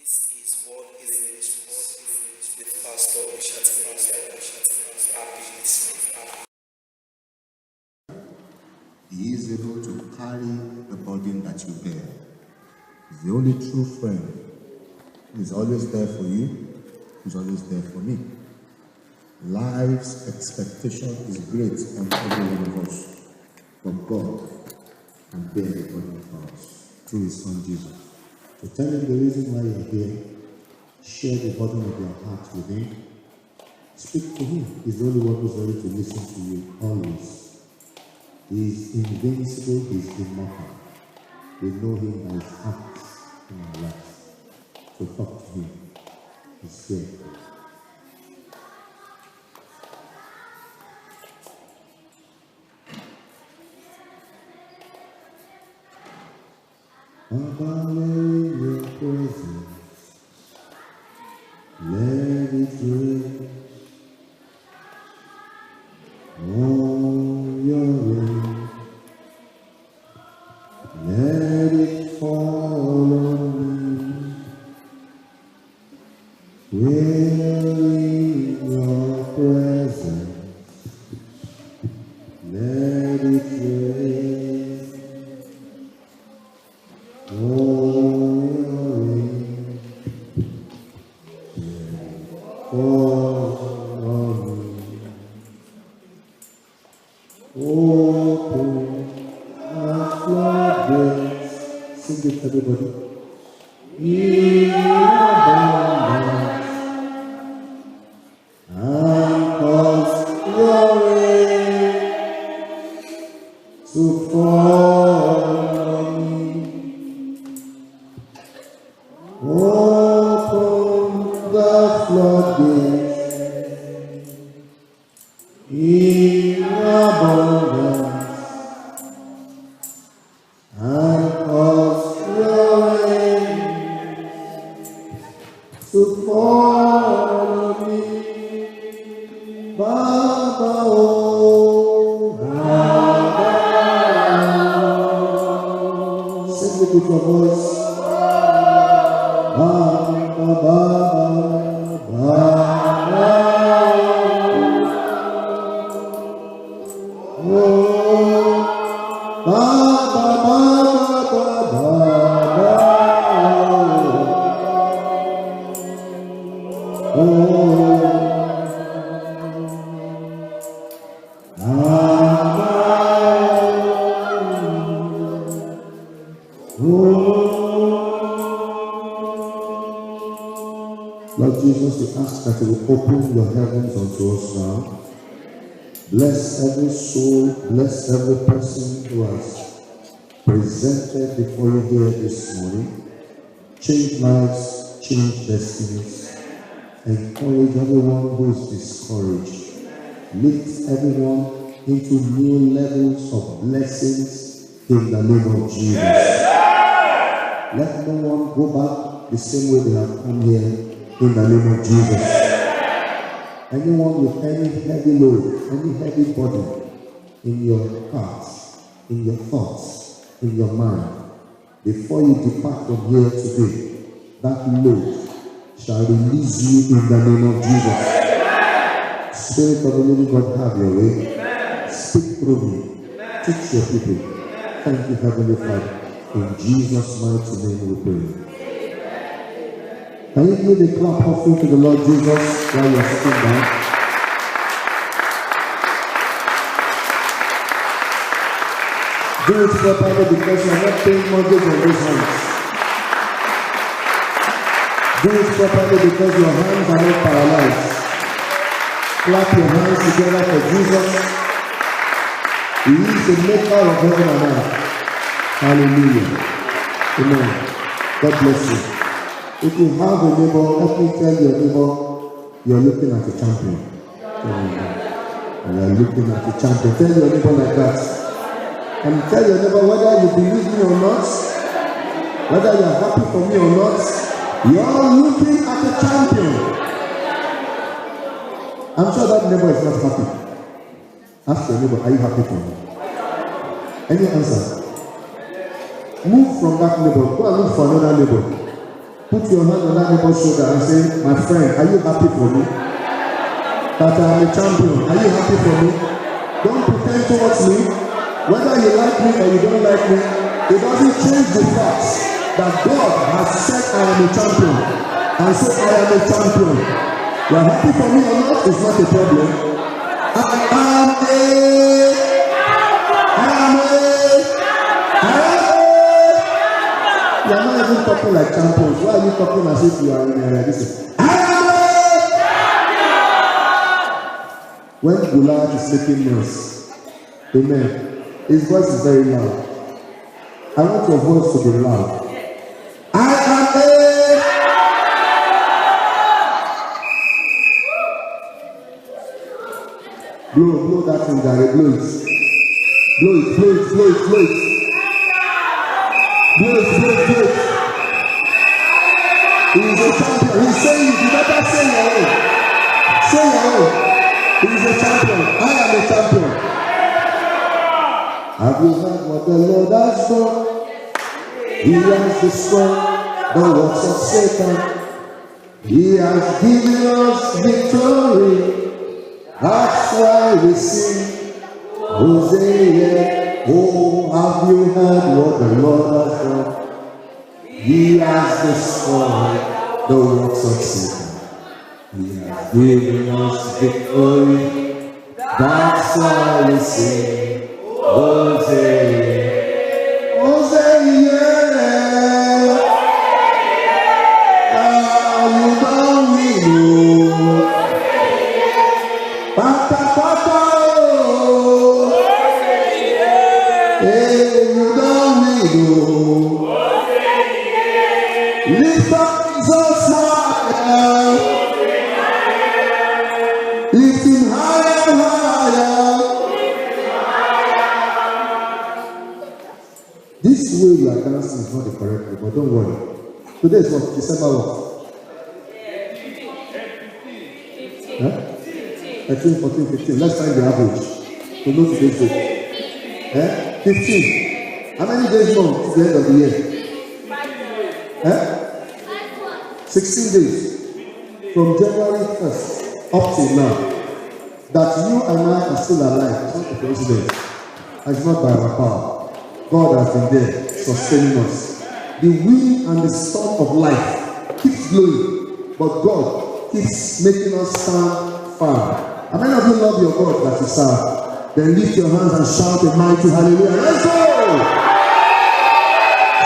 This is World Healing Ministries with Pastor Oshatiri. Happy listening. He is able to carry the burden that you bear. He's the only true friend. He's always there for you. He's always there for me. Life's expectation is great on every one of us. But God can bear the burden for us through His Son Jesus. So tell Him the reason why you're here. Share the burden of your heart with Him. Speak to Him. He's the only one who's ready to listen to you always. He's invincible. He's immortal. We know Him by His acts in our lives. So talk to Him. He's here. Above your presence, let it rain. Oh, your rain, let it fall on me. We're in your presence, let it rain. Oh, your rain, let it fall on me. Open the floodgates. Sing it, everybody. In abundance, and cause your rain to fall on me. Open the floodgates in abundance, and cause your rain to fall on me. Baba, oh, Baba. Sing it with your voice. Baba, Baba, Baba. Oh, Baba, Baba, Baba. Oh, Lord Jesus, we ask that you will open your heavens unto us now. Bless every soul, bless every person who has presented before you here this morning. Change lives, change destinies. Encourage everyone who is discouraged. Lift everyone into new levels of blessings in the name of Jesus. Let no one go back the same way they have come here in the name of Jesus. Anyone with any heavy load, any heavy burden in your heart, in your thoughts, in your mind, before you depart from here today, that load shall release you in the name of Jesus. Spirit of the living God, have your way. Speak through me. Teach your people. Thank you, Heavenly Father. In Jesus' mighty name we pray. Can you give a clap offering to the Lord Jesus while you are sitting down? Do it properly because you are not paying mortgage on those hands. Do it properly because your hands are not paralyzed. Clap your hands together for Jesus. He is the maker of heaven and earth. Hallelujah. Amen. God bless you. If you have a neighbor, let me tell your neighbor, you're looking at a champion. You're looking at a champion. Tell your neighbor like that. And tell your neighbor whether you believe me or not, whether you're happy for me or not, you're looking at a champion. I'm sure that neighbor is not happy. Ask your neighbor, are you happy for me? Any answer? Move from that neighbor. Go and look for another neighbor. Put your hand on that neighbor's shoulder and say, my friend, are you happy for me? That I am a champion. Are you happy for me? Don't pretend towards me. Whether you like me or you don't like me, it doesn't change the fact that God has said I am a champion. And so I am a champion. You are happy for me or not, it's not a problem. You are not even talking like champions. Why are you talking as if you are in this? When Goliath is making noise, amen, his voice is very loud. I want your voice to be loud. I am a. Blow that thing, Gary. Blow it. Blow it. Blow it. He is a champion. He's saying it. You better say your own. Say your own. He is a champion. I am a champion. Have you heard what the Lord has done? He has destroyed the works of Satan. He has given us victory. That's why we sing Hosea. Oh, have you heard what the Lord has done? He has destroyed the works of Satan. He has given us victory. That's why we sing Hosea. Hosea. You don't know. Pata pata. Hey, you don't know. Lift up Jesus higher. Lift him higher, higher. This way you are dancing is not the correct way, but don't worry. Today is what? December what? 13, 14, 15. Let's find the average to know today's date. 15. How many days more to the end of the year? 16 days. From January 1st up till now. That you and I are still alive. It's not a coincidence. It's not by our power. God has been there sustaining us. The wind and the storm of life keeps blowing, but God keeps making us stand firm. How many of you love your God that you serve? Then lift your hands and shout a mighty hallelujah. Let's go!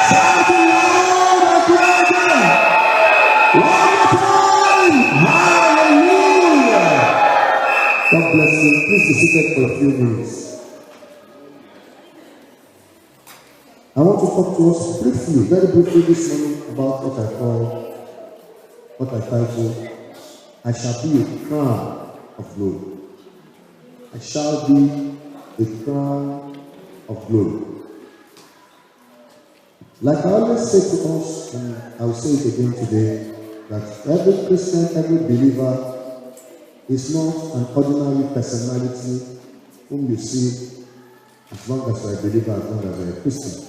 Shout it loud and clear again. One more time. Hallelujah. God bless you. Please be seated for a few minutes. I want to talk to us briefly, very briefly this morning about what I title, I shall be a crown of glory. I shall be a crown of glory. Like I always say to us, and I will say it again today, that every Christian, every believer is not an ordinary personality whom you see as long as you are a believer, as long as you are a Christian.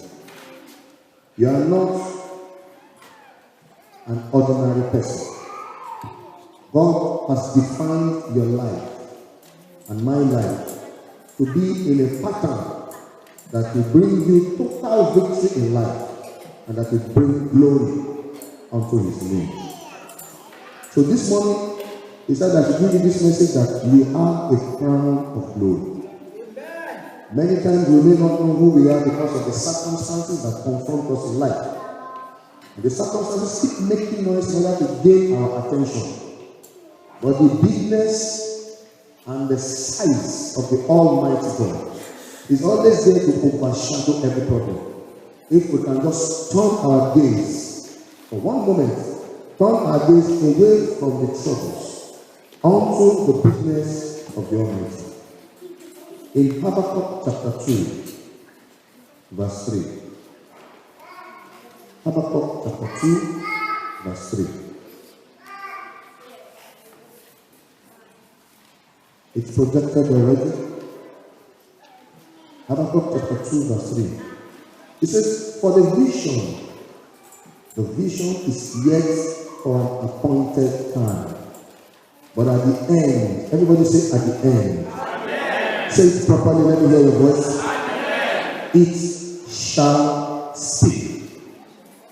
You are not an ordinary person. God has defined your life and my life to be in a pattern that will bring you total victory in life and that will bring glory unto his name. So this morning, he said that to give you this message that we have a crown of glory. Many times we may not know who we are because of the circumstances that confront us in life. And the circumstances keep making noise in order to gain our attention. But the bigness and the size of the Almighty God is always there to overshadow every problem. If we can just turn our gaze for one moment, turn our gaze away from the troubles onto the bigness of the Almighty. In Habakkuk chapter 2, verse 3. Habakkuk chapter 2, verse 3. It's projected already. Habakkuk chapter 2, verse 3. It says, for the vision The vision is yet for an appointed time. But at the end, everybody say at the end. Amen. Say it properly, let me hear your voice. Amen. It shall speak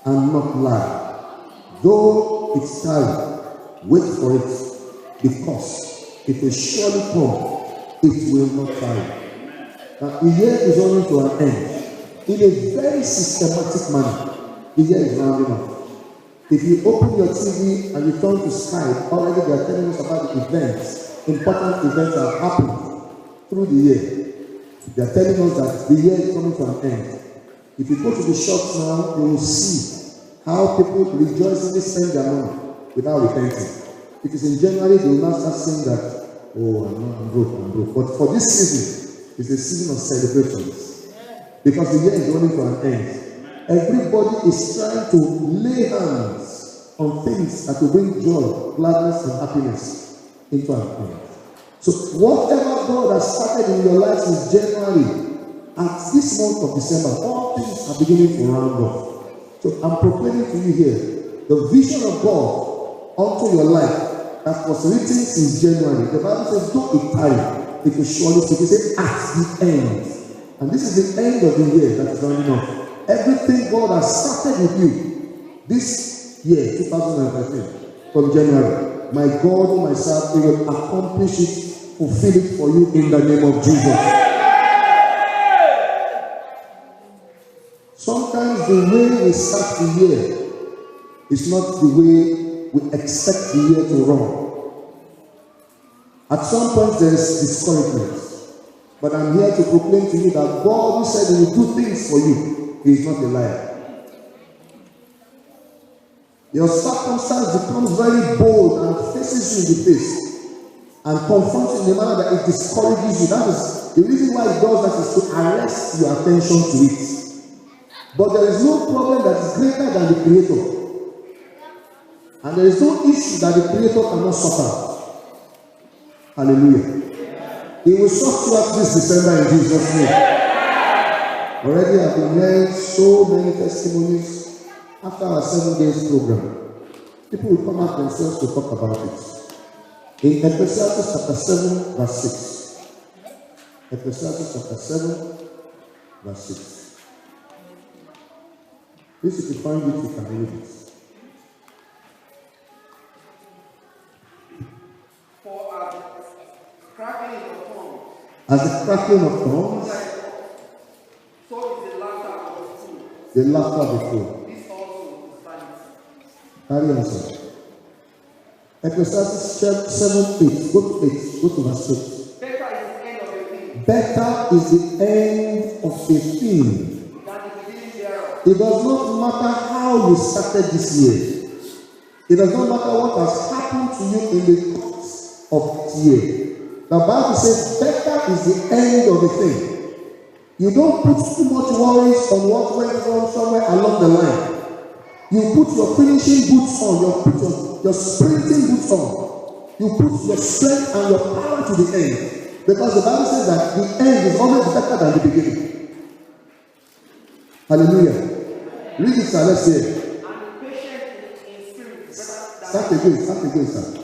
and not lie. Though it's time, wait for it, because it will surely come. It will not tarry. Now, the year is only to an end. In a very systematic manner, the year is rounding up. If you open your TV and you turn to Skype, already they are telling us about the events, important events that have happened through the year. They are telling us that the year is coming to an end. If you go to the shops now, you will see how people rejoicingly spend their money without repenting. If it's in January, they will not start saying that, oh, I'm broke. But for this season, it's a season of celebrations. Because the year is running to an end. Everybody is trying to lay hands on things that will bring joy, gladness, and happiness into an end. So whatever God has started in your life since January, at this month of December, all things are beginning to round off. So I'm proclaiming to you here, the vision of God unto your life that was written since January. The Bible says, though it tarry, it will surely speak. It says, at the end. And this is the end of the year that is running off. Everything God has started with you this year, 2013, from January, my God whom I serve, He will accomplish it, fulfill it for you in the name of Jesus. Sometimes the way we start the year is not the way we expect the year to run. At some point there is discouragement. But I'm here to proclaim to you that God who said He will do things for you, He is not a liar. Your circumstance becomes very bold and faces you in the face and confronts you in a manner that it discourages you. That is the reason why it does that, is to arrest your attention to it. But there is no problem that is greater than the Creator. And there is no issue that the Creator cannot suffer. Hallelujah. He will sort you out this December in Jesus' name. Already I've been hearing so many testimonies after our 7 days program. People will come out themselves to talk about it. In Ecclesiastes chapter 7, verse 6. Ecclesiastes chapter 7, verse 6. Please, if you find it, you can read it. As the crackling of tongues, so is the laughter of the fool. The laughter of the fool. This also is vanity. Carry on, sir. Ecclesiastes 7, 8. Go to 8. Go to verse 8. Better is the end of a thing than the beginning thereof. It does not matter how you started this year. It does not matter what has happened to you in the course of this year. The Bible says, better is the end of the thing. You don't put too much worries on what went wrong somewhere along the line. You put your finishing boots on, you put your sprinting boots on. You put your strength and your power to the end. Because the Bible says that the end is always better than the beginning. Hallelujah. Read it, sir. Let's see it. And patient in spirit. Start again, sir.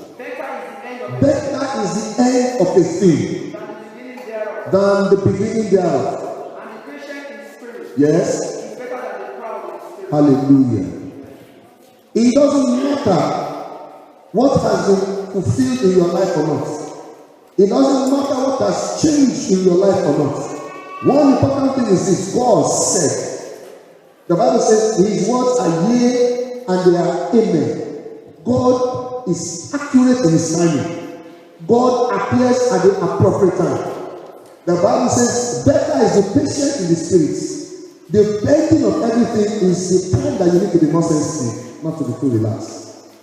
Better is the end of a thing than the beginning thereof. And the patient in spirit, yes, is better than the proud in spirit. Hallelujah. It doesn't matter what has been fulfilled in your life or not. It doesn't matter what has changed in your life or not. One important thing is this: God said. The Bible says His words are yea and they are amen. God is accurate in His timing. God appears at the appropriate time. The Bible says, better is the patient in the spirit. The ending of everything is the time that you need to be more sensitive, not to be too relaxed.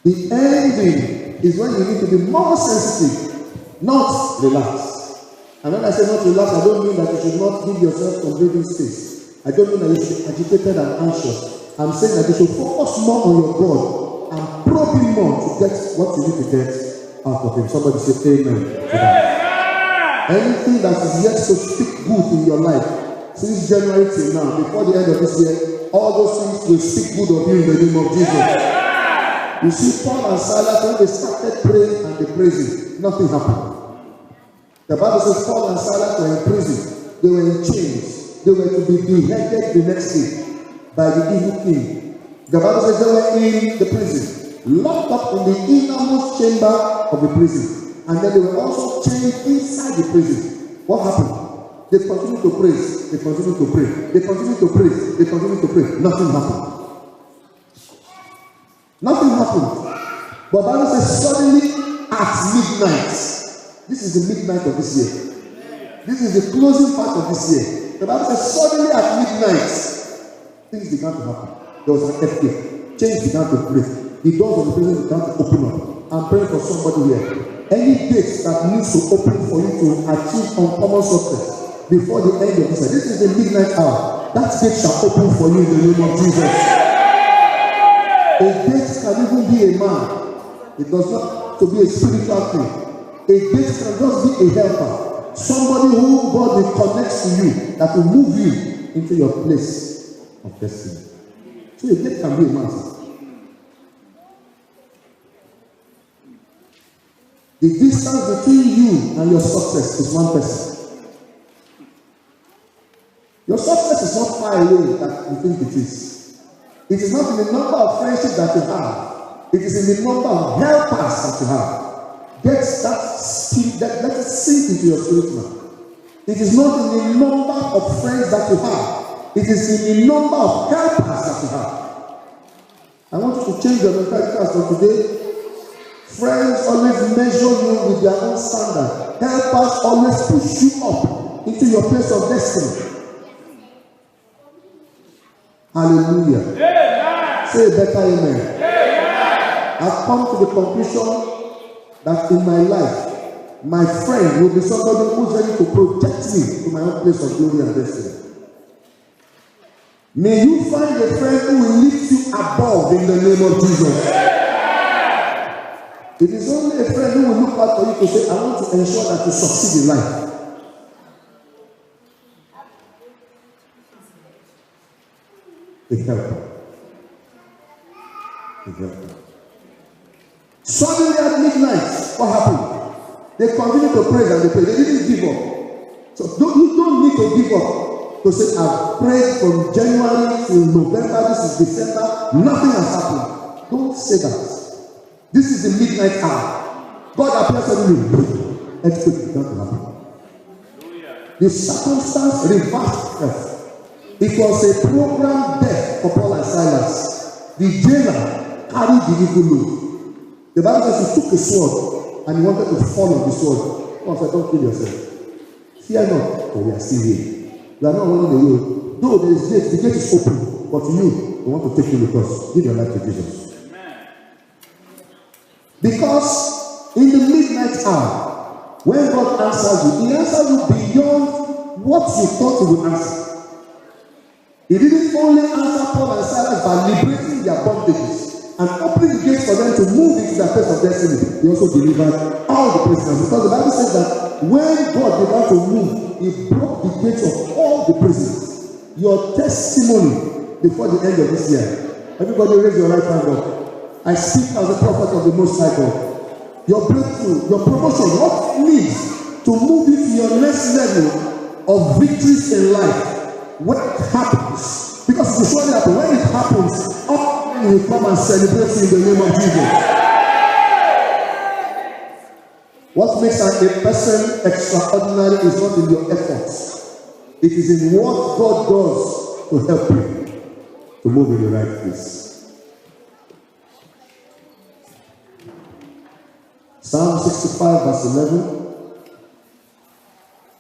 The ending is when you need to be more sensitive, not relaxed. And when I say not relaxed, I don't mean that you should not give yourself some breathing space. I don't mean that you should be agitated and anxious. I'm saying that you should focus more on your God and probe Him more to get what you need to get out of Him. Somebody say amen to that. Anything that is yet to speak good in your life, since January till now, before the end of this year, all those things will speak good of you in the name of Jesus. You see, Paul and Silas, when they started praying and they praising, nothing happened. The Bible says Paul and Silas were in prison. They were in chains. They were to be beheaded the next day by the evil king. The Bible says they were in the prison, locked up in the innermost chamber of the prison. And then they were also chained inside the prison. What happened? They continued to praise. They continued to pray. They continued to praise. They continued to pray. Nothing happened. Nothing happened. But the Bible says suddenly at midnight. This is the midnight of this year. This is the closing part of this year. The Bible says suddenly at midnight, things began to happen. There was an earthquake. Chains began to break. The doors of the prison began to open up. I'm praying for somebody here. Any gate that needs to open for you to achieve uncommon success before the end of this year. This is the midnight hour. That gate shall open for you in the name of Jesus. A gate can even be a man. It does not have to be a spiritual thing. A gate can just be a helper. Somebody who God will connect to you that will move you into your place of destiny. So a gate can be a man. The distance between you and your success is one person. Your success is not far away that you think it is. It is not in the number of friendships that you have. It is in the number of helpers that you have. Get that speed, let it sink into your spirit now. It is not in the number of friends that you have. It is in the number of helpers that you have. I want you to change your mentality as of today. Friends always measure you with their own standard. Helpers always push you up into your place of destiny. Hallelujah. Amen. Say a better amen. Amen. I've come to the conclusion that in my life, my friend will be somebody who's ready to protect me to my own place of glory and destiny. May you find a friend who will lift you above in the name of Jesus. It is only a friend who will look out for you to say, I want to ensure that you succeed in life. A helper. A helper. Suddenly at midnight, what happened? They continued to pray and they prayed. They didn't give up. So you don't need to give up to say, I've prayed from January till November, this is December, nothing has happened. Don't say that. This is the midnight hour. God appears suddenly. Earthquake began to happen. The circumstance reversed itself. It was a programmed death for Paul and Silas. The jailer carried the evil load. The Bible says he took a sword and he wanted to fall on the sword. God said, don't kill yourself. Fear not, for we are still here. We are not running away. Though there is gate, the gate is open. But to you, we want to take you with us. Give your life to Jesus. Because in the midnight hour, when God answers you, He answers you beyond what you thought He would answer. He didn't only answer Paul and Silas by liberating their bondages and opening the gates for them to move into their place of destiny. He also delivered all the prisoners. Because the Bible says that when God began to move, He broke the gates of all the prisons. Your testimony before the end of this year. Everybody raise your right hand up. I speak as a prophet of the Most High God. Your breakthrough, your promotion, what needs to move you to your next level of victories in life? What happens? Because it will surely happen. When it happens, all men will come and celebrate you in the name of Jesus. What makes a person extraordinary is not in your efforts. It is in what God does to help you to move in the right place. Psalm 65 verse 11.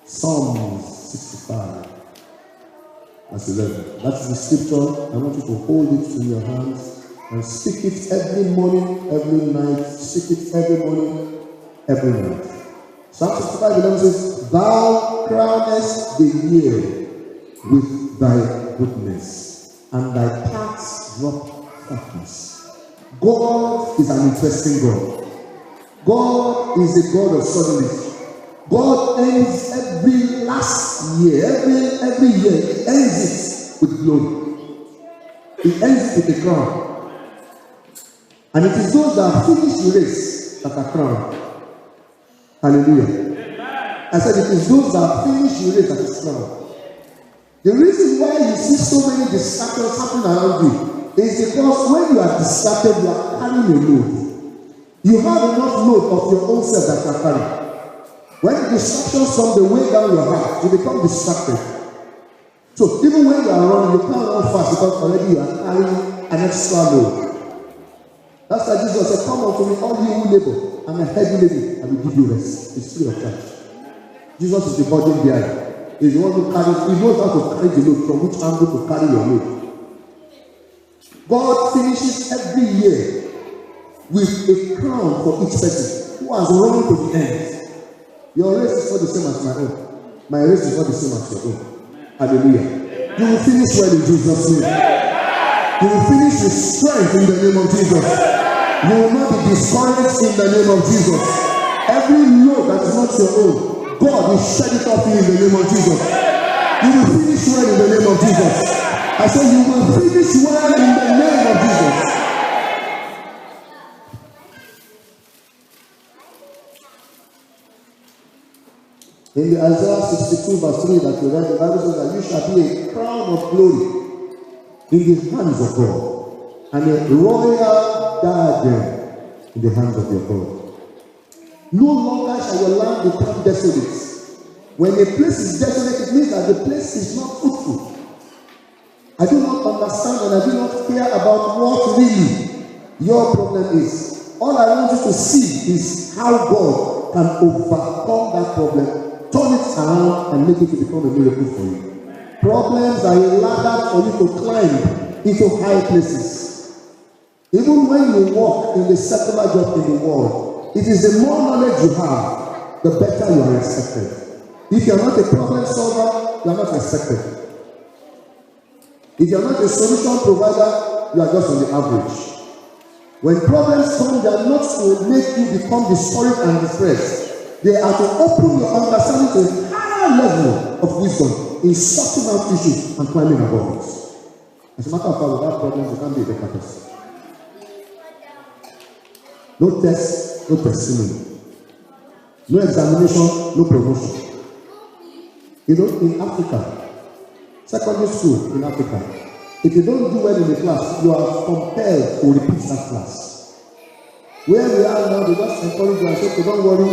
Psalm 65 verse 11. That is the scripture. I want you to hold it in your hands and speak it every morning, every night. Speak it every morning, every night. Psalm 65 11 says, Thou crownest the year with thy goodness, and thy paths drop fatness. God is an interesting God. God is a God of suddenly. God ends every last year, every year, He ends it with glory. He ends it with a crown. And it is those that finish the race that are crowned. Hallelujah. I said it is those that finish the race that is crowned. The reason why you see so many distractions happening around you is because when you are distracted, you are carrying a load. You have enough load of your own self that you are carrying. When the distractions come, they weigh down your heart. You become distracted. So even when you are running, you can't run fast because already you are carrying an extra load. That's why Jesus said, "Come unto me, all you who labor and are heavy laden, I will give you rest." It's free of charge. Jesus is the burden bearer. He's the one who carries. He knows how to carry the load, from which angle to carry your load. God finishes every year with a crown for each person who has run to the end. Your race is not the same as my own. My race is not the same as your own. Hallelujah. You will finish well in Jesus' name. You will finish with strength in the name of Jesus. You will not be discouraged in the name of Jesus. Every load that is not your own, God will shed it off you in the name of Jesus. You will finish well in the name of Jesus. I said you will finish well in the name of Jesus. In the Isaiah 62 verse 3 that we read, the Bible says that you shall be a crown of glory in the hands of God, and a royal diadem in the hands of your God. No longer shall your land become desolate. When a place is desolate, it means that the place is not fruitful. I do not understand and I do not care about what really your problem is. All I want you to see is how God can overcome that problem, turn it around and make it to become a miracle for you. Problems are a ladder for you to climb into high places. Even when you walk in the secular job in the world, it is the more knowledge you have, the better you are respected. If you are not a problem solver, you are not respected. If you are not a solution provider, you are just on the average. When problems come, they are not to make you become discouraged and depressed. They are to open your understanding to a higher level of wisdom in sorting out issues and climbing above it. As a matter of fact, without problems, you can't be a better person. No test, no testimony. No examination, no promotion. You know, in Africa, secondary school in Africa, if you don't do well in the class, you are compelled to repeat that class. Where we are now, they just encourage you and say, don't worry,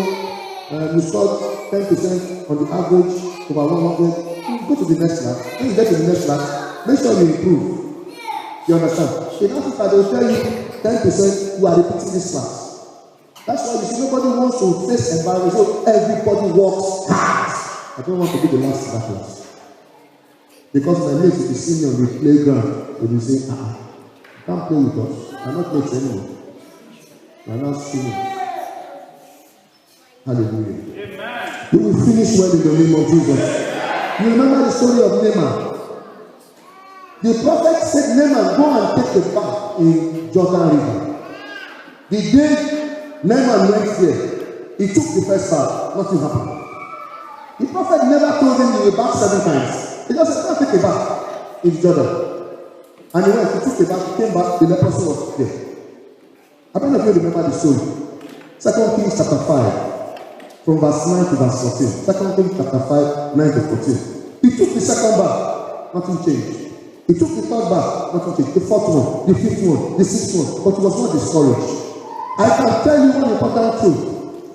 you scored 10% on the average over 100. You go to the next class. When you get to the next class, make sure you improve. You understand? In Africa, they will tell you 10% you are repeating this class. That's why you see nobody wants to face environment, so everybody works hard. I don't want to be the last in that class. Because my mates will be seeing me on the playground, they will say, you can't play with us. I'm not mates anymore. We are not singing. Hallelujah. Amen. You will finish well in the name of Jesus. You remember the story of Naaman? The prophet said, Naaman, go and take a bath in Jordan River. The day Naaman went there, he took the first bath, nothing happened. The prophet never told him he will bath 7 times. He just said, go and take a bath in Jordan. And he went, he took a bath, he came back, the leprosy was there. How many of you remember the story? 2 Kings chapter 5, from verse 9 to verse 14. 2 Kings chapter 5, 9 to 14. He took the second bath, nothing changed. He took the third bath, nothing changed. The fourth one, the fifth one, the sixth one, but he was not discouraged. I can tell you one important truth.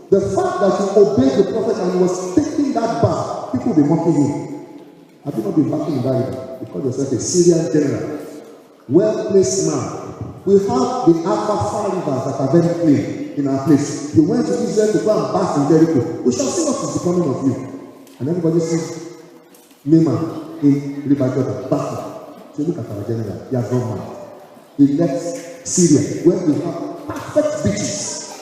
The fact that you obeyed the prophet and he was taking that bath, people will be mocking you. Have you not been backing in that river? You call yourself a Syrian general. Well-placed man. We have the Alpha rivers that are very clean in our place. You went to Israel to go and bath in Jericho. We shall see what is becoming of you. And everybody sees Naaman in River Jordan, bathing. So look at our general. He has gone mad. He left Syria, where we have perfect beaches,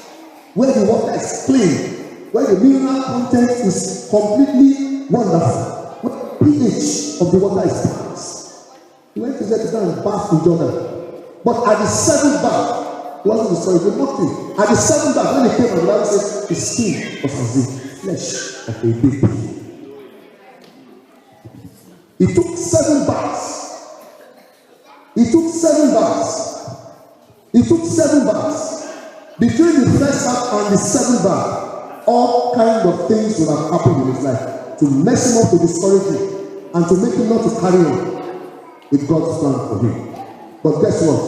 where the water is clean, where the mineral content is completely wonderful, where the pH of the water is balanced. He went to Israel to go and bath in Jordan. But at the 7th bath, it wasn't the story, they mocked him. At the 7th bath, when he came and the Bible says his skin was as if flesh of a baby. He took 7 baths. He took 7 baths. He took 7 baths. Between the first bath and the 7th bath, all kinds of things would have happened in his life to mess him up, to discourage him, and to make him not to carry on with God's plan for him. But guess what?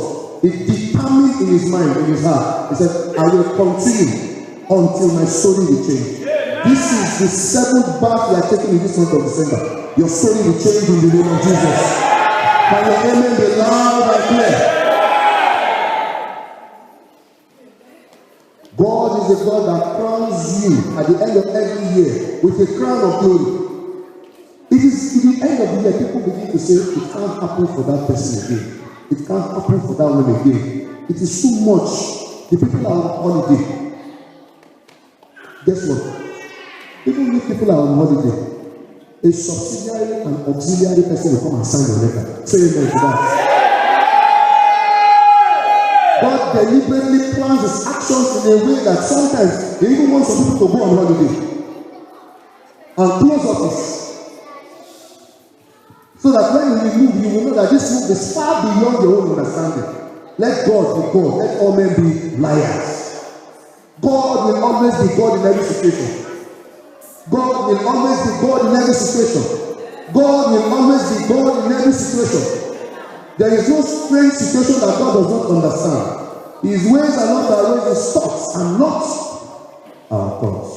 He determined in his mind, in his heart. He said, I will continue until my story will change. This is the 7th bath you are taking in this month of December. Your story will change in the name of Jesus. Can your amen be loud and clear? God is a God that crowns you at the end of every year with a crown of glory. It is at the end of the year people begin to say, it can't happen for that person again. It can't happen for that one again. It is too much. The people are on holiday. Guess what? Even if people are on holiday, a subsidiary and auxiliary person will come and sign your letter. Say amen to that. God deliberately plans his actions in a way that sometimes he even wants some people to go on holiday and close office. So that when you move, you will know that this move is far beyond your own understanding. Let God be God. Let all men be liars. God will always be God in every situation. God will always be God in every situation. God will always be God in every situation. There is no strange situation that God does not understand. His ways are not our ways, his thoughts are not our thoughts.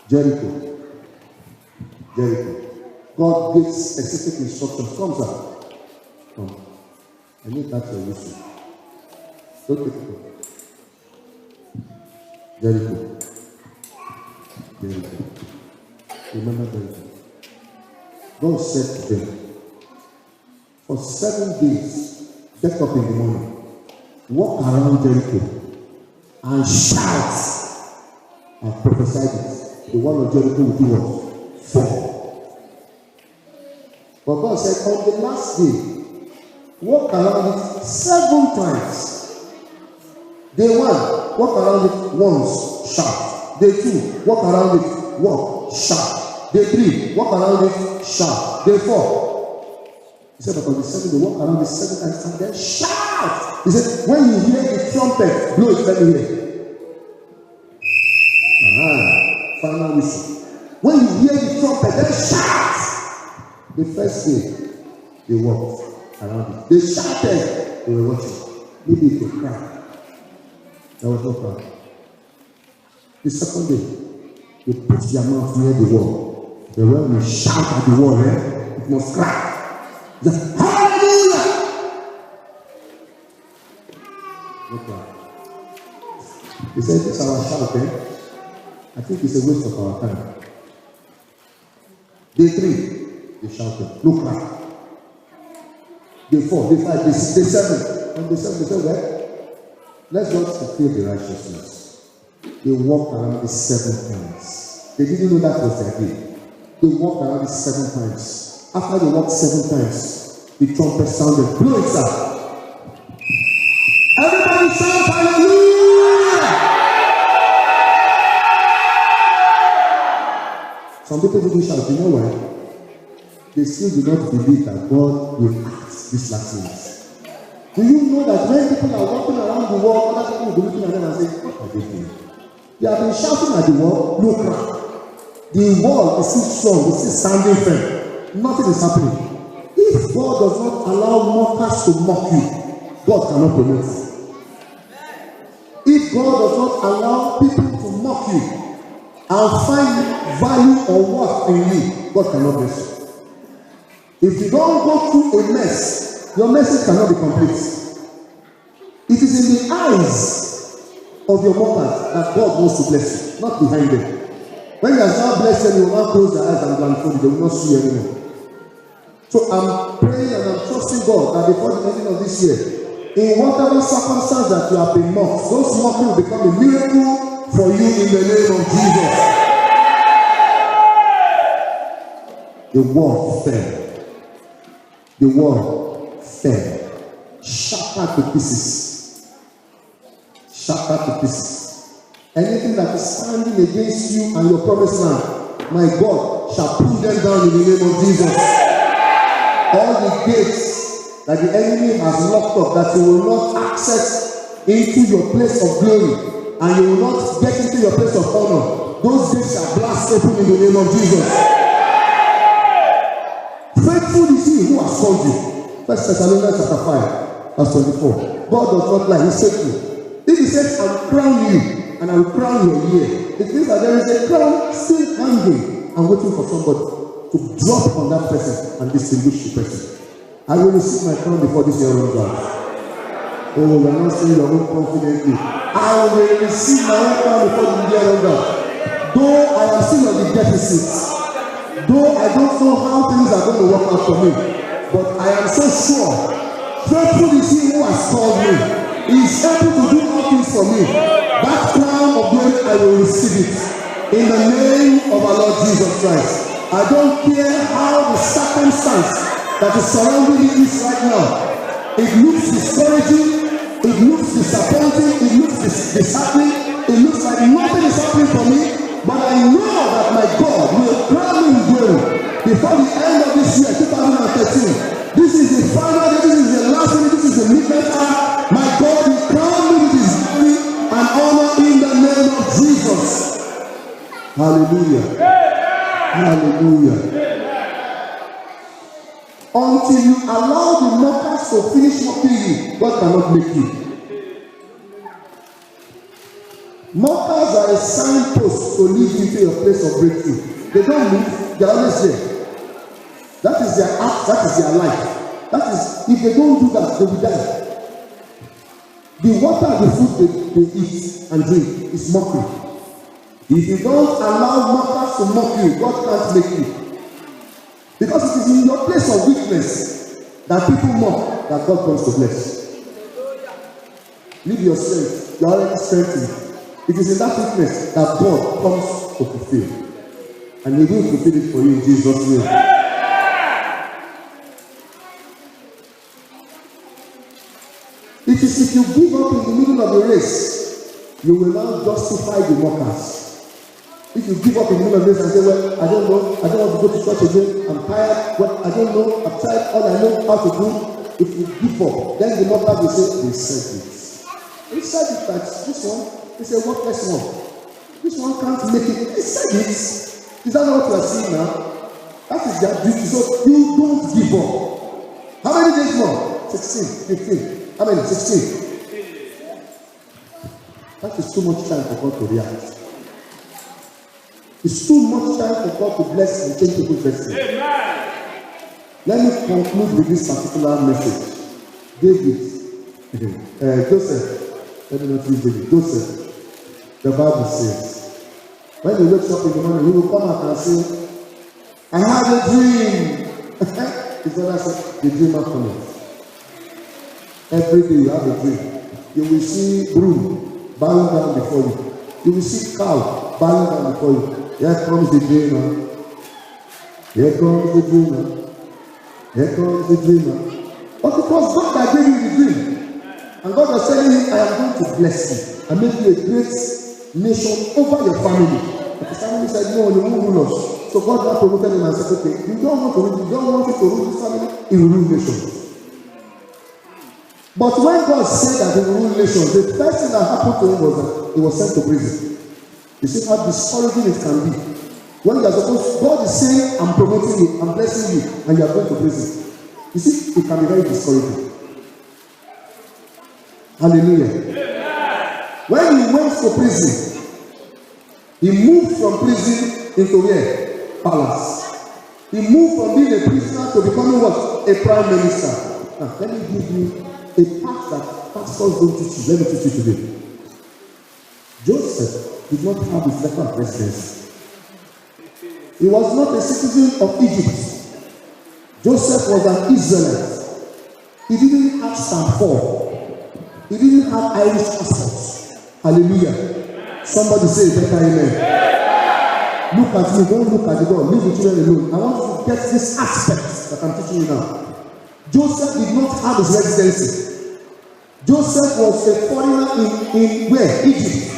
Jericho. God gives specific instructions. Come, sir. Come. I need that for you, sir. Don't take it. Jericho. Remember Jericho. God said to them, for 7 days, get up in the morning, walk around Jericho, and shout, and prophesy it. The wall of Jericho will do what? Fall. But God said, on the last day, walk around it 7 times. Day 1, walk around it once, shout. Day 2, walk around it, walk, shout. Day 3, walk around it, shout. Day 4. He said, but on the 7th, they walk around it 7 times and then shout. He said, when you hear the trumpet, blow it, let me hear. Final whistle. When you hear the trumpet, then shout. The first day, they walked around it. They shouted. They were watching. Maybe it was a crowd. There was no crowd. The second day, they put their mouth near the wall. Then when we shout at the wall, it must crack. Just hallelujah! No crowd. He said, this is our shout, I think it's a waste of our time. Day 3, they shouted, no crack. Day 4, day 5, day 6, day 7. On day 7, they said, well, let's not fulfill the righteousness. They walked around the 7 times. They didn't know that was their day. They walked around the 7 times. After they walked 7 times, the trumpet sounded, blow it out. Everybody shout hallelujah! Some people didn't shout, you know why? They still do not believe that God will act these last minutes. Do you know that when people are walking around the world, other people will be looking at them and saying, what are they doing? They have been shouting at the wall, no crack. The wall is still strong, it's still standing firm. Nothing is happening. If God does not allow mockers to mock you, God cannot promote you. If God does not allow people to mock you, and find value or worth in you, God cannot bless you. If you don't go through a mess, your message cannot be complete. It is in the eyes of your mockers that God wants to bless you, not behind them. When you are now blessed them, you will not close their eyes and blindfold you, they will not see you anymore. So I'm praying and I'm trusting God that before the ending of this year, in whatever circumstance that you have been mocked, those mocking will become a miracle for you in the name of Jesus. The wall fell. The wall fell. Shattered to pieces. shattered to pieces. Anything that is standing against you and your promised land, my God shall pull them down in the name of Jesus. All the gates that the enemy has locked up, that you will not access into your place of glory, and you will not get into your place of honor, those gates shall blast open in the name of Jesus. Faithful is he who has called you. 1 Thessalonians chapter 5, verse 24. God does not lie, he's faithful. If he says, I will crown you, and I will crown your year, it means that there is a crown still hanging and waiting for somebody to drop on that person and distinguish the person. I will receive my crown before this year runs out. Oh, you are not saying your own confidently. I will receive my own crown before the year runs out. Though I am still on the deficits, though I don't know how things are going to work out for me, but I am so sure, faithful is he who has called me. He is able to do all things for me. That crown of glory, I will receive it. In the name of our Lord Jesus Christ. I don't care how the circumstance that is surrounding me is right now. It looks discouraging, it looks disappointing, it looks disheartening, it looks like nothing is happening for me, but I know that my God will crown me in glory before the end of this year, 2013. This is the final day, this is the last day, this is the midnight hour. My God will crown me with his glory and honor in the name of Jesus. Hallelujah. Hallelujah. Until you allow the mockers to finish mocking you, God cannot make you. Mockers are a signpost to lead you to your place of breakthrough. They don't move, they are always there. That is their act, that is their life. That is, if they don't do that, they will die. The water and the food they eat and drink is mockery. If you don't allow mockers to mock you, God can't make you. Because it is in your place of weakness that people mock that God comes to bless. Leave your strength. You are already strengthened. It is in that weakness that God comes to fulfill. And he will fulfill it for you in Jesus' name. It is if you give up in the middle of the race, you will now justify the mockers. If you give up in the middle of the race and say, well, I don't know, I don't want to go to church again, I'm tired, well, I don't know, I've tried all I know how to do. If you give up, then the mockers will say, they said it. They said it that this one, they say, worthless one. This one can't make it. They said it. Is that not what you are seeing now? That is their duty. So you don't give up. How many days more? 16, 15. How many? 16. That is too much time for God to react. It's too much time for God to bless and change people's destiny. Let me conclude with this particular message. David, Joseph, let me not use David. Joseph, the Bible says, when he wakes up in the morning, he will come out and say, I had a dream. His brother said, the dreamer cometh. Every day you have a dream. You will see broom bowing down before you. You will see cow bowing down before you. Here comes the dreamer. Here comes the dreamer. Here comes the dreamer. But it was God that gave you the dream. And God was telling you, I am going to bless you and make you a great nation over your family. But his family said, no, you won't rule us. So God now promoted him and said, okay, you don't want to rule this family, he will rule nations. But when God said that he will rule nations, the first thing that happened to him was that he was sent to prison. You see how discouraging it can be. When you are supposed, God is saying, I'm promoting you, I'm blessing you, and you are going to prison. You see, it can be very discouraging. Hallelujah. When he went to prison, he moved from prison into where? Palace. He moved from being a prisoner to becoming what? A prime minister. Now, let me give you a path that pastors don't teach you. Let me teach you today. Joseph did not have his letter of residence. He was not a citizen of Egypt. Joseph was an Israelite. He didn't have stamp 4. He didn't have Irish passports. Hallelujah. Somebody say better amen. Look at me, don't look at the door. Leave the children alone. I want you to get this aspect that I'm teaching you now. Joseph did not have his residency. Joseph was a foreigner in where? Egypt.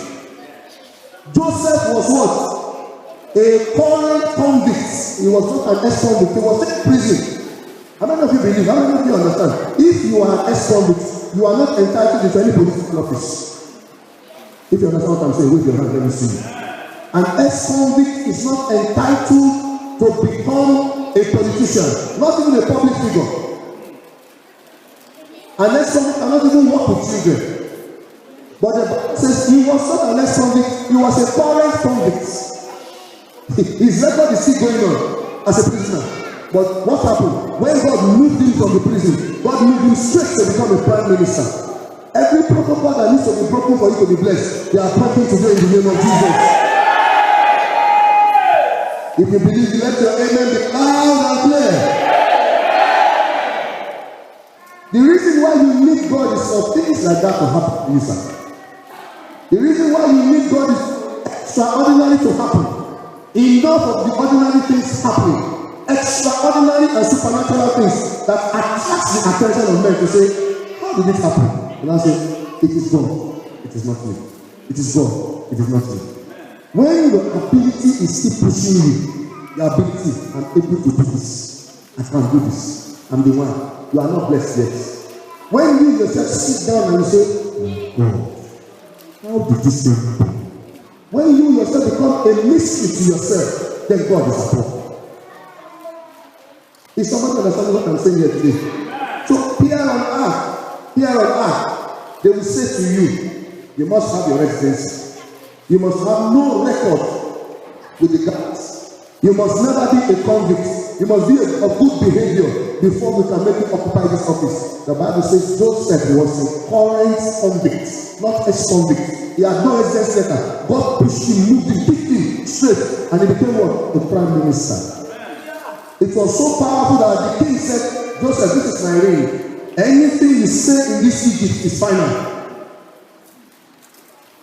Joseph was what? A current convict. He was not an ex-convict. He was in prison. How many of you believe? How many of you understand? If you are an ex-convict, you are not entitled to any political office. If you understand what I'm saying, wave your hand, let me see you. An ex-convict is not entitled to become a politician, not even a public figure. An ex-convict cannot even work with children. But the Bible says he was not an ex-convict, he was a current convict. His record is still going on as a prisoner. But what happened? When God moved him from the prison, God moved him straight to become a prime minister. Every protocol that needs to be broken for you to be blessed, they are broken today in the name of Jesus. If you believe, let your amen be loud and clear. The reason why you need God is for things like that to happen to you, sir. The reason why you need God is extraordinary to happen. Enough of the ordinary things happening, extraordinary and supernatural things that attract the attention of men to say, how did it happen? And I say, it is God, it is not me. It is God, it is not me. When your ability is still pushing you, your ability, I'm able to do this, I can do this, I'm the one, you are not blessed yet. When you yourself sit down and you say, God, how did this thing happen? When you yourself become a mystery to yourself, then God is at work. Is somebody understanding what I'm saying here today? So here on earth, they will say to you, you must have your residency. You must have no record with the guards. You must never be a convict. You must be of good behavior before we can make you occupy this office. The Bible says Joseph was a current convict, not ex-convict. He had no residence letter. God pushed him, moved him, picked him straight, and he became what? The prime minister. It was so powerful that the king said, Joseph, this is my reign. Anything you say in this Egypt is final.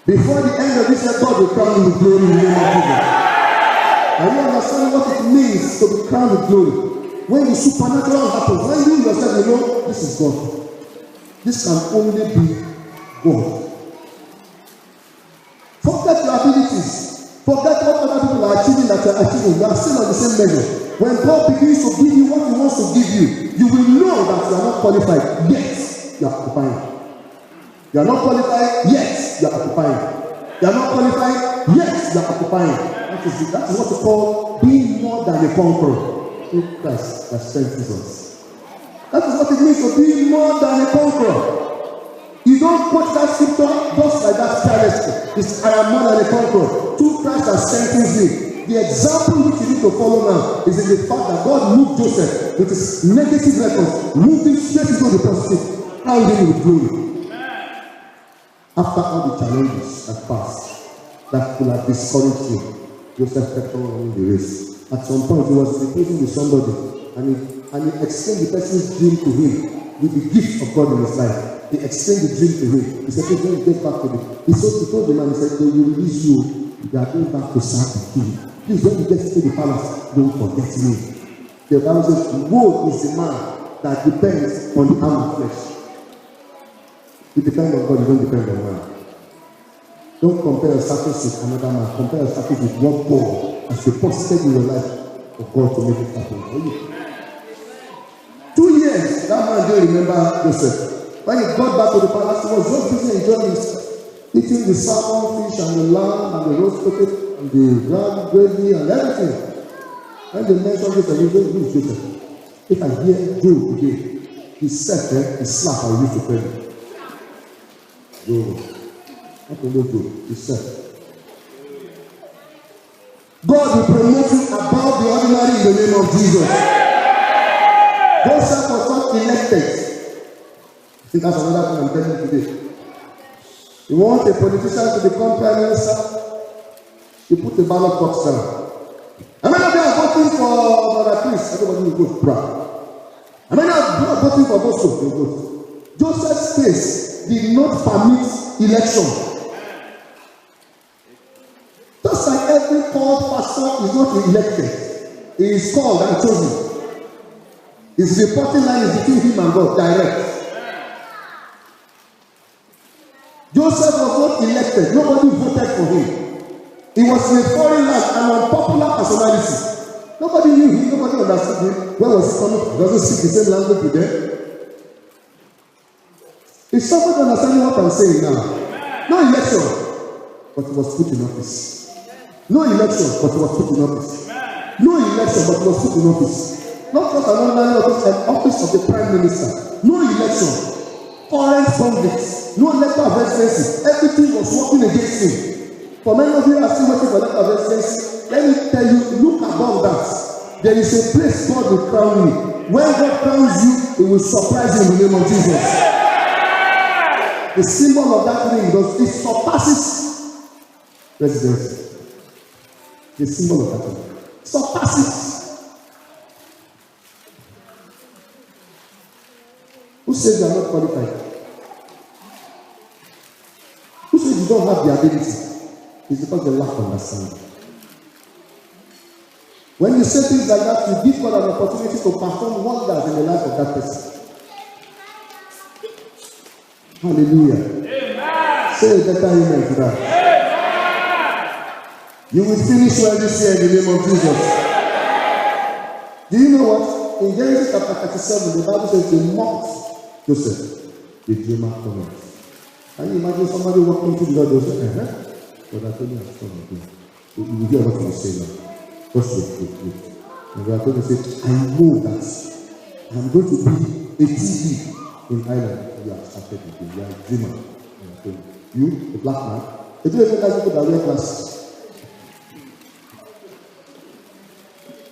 Before the end of this year, God will crown you with glory in the name of Jesus. Are you understanding what it means to be crowned with glory? When the supernatural happens, when you yourself you know this is God. This can only be God. Forget your abilities. Forget what other people are achieving that you are achieving. You are still on the same level. When God begins to give you what He wants to give you, you will know that you are not qualified. Yes, you are occupying. You are not qualified. Yes, you are occupying. You are not qualified. Yes, you are occupying. That is what we call being more than a conqueror. Through Christ that strengthens us. That is what it means to be more than a conqueror. You don't quote that scripture just like that carelessly. It's I am more than a conqueror. Through Christ that strengthens me. The example which you need to follow now is in the fact that God moved Joseph with his negative record, moved him straight into the positive, crowned him with glory. After all the challenges that passed, that could have discouraged him, Joseph kept on running the race. At some point, he was speaking with somebody, and he explained the person's dream to him with the gift of God in his life. He explained the dream to him. He said, "Please don't get back to me." He told the man, he said, "They will release you. You are going back to serve the king. Please, when you get to the palace, don't forget me." The Bible says, "Woe is the man that depends on the arm of flesh." You depend on God, you don't depend on man. Don't compare your status with another man. Compare your status with what God has deposited in your life for God to make it happen for you. 2 years, that man didn't remember Joseph. When he got back to the palace, he was just busy enjoying himself, eating the salmon, fish, and the lamb, and the roast potato, and the ground gravy, and everything. When they mentioned Joseph, he said, "Who is Joseph? If I hear Joe today, he said, he slapped, I used to tell him." Joe. What will you do? He said. God will promote you above the ordinary in the name of Jesus. Joseph was not elected. I think that's another thing I'm telling you today. You want a politician to become prime minister? You put the ballot box down. How many of you are voting for Brother Chris? Everybody will vote proud. How many of you are voting for Bosco? You vote. Joseph's face did not permit election. Just like every called pastor is not elected, he is called and chosen. His reporting line is between him and God, direct. not elected. Nobody voted for him. He was in a foreign land, an unpopular personality. Nobody knew him. Nobody understood him. Where was he coming from? He doesn't speak the same language with them. Is somebody understanding what I'm saying now? No election, but he was put in office. No election, but he was put in office. No election, but he was put in office. Not just an ordinary office, an office of the prime minister. No election, foreign conflicts, no letter of residency. Everything was working against him. For many of you are still waiting for letter of residency. Let me tell you, look above that. There is a place God will crown you. When God crowns you, He will surprise you in the name of Jesus. The symbol of that ring it surpasses residency. The symbol of that ring surpasses. Who says you are not qualified? Who says you don't have the ability? It's because they lack understanding. When you say things like that, you give God an opportunity to perform wonders in the life of that person. Hallelujah. Amen. Say a better amen to that. Amen. You will finish well this year in the name of Jesus. Do you know what? In Genesis chapter 37, the Bible says they mocked Joseph, the dreamer comment. Can you imagine somebody walking to the Lord and say, but I told you I'm strong again. You will hear what you say now. Just wait. And we are going to say, I know that I'm going to be a TV in Ireland. You are started again. You are a dreamer. You, the black man. If you ever guys people that wear glasses.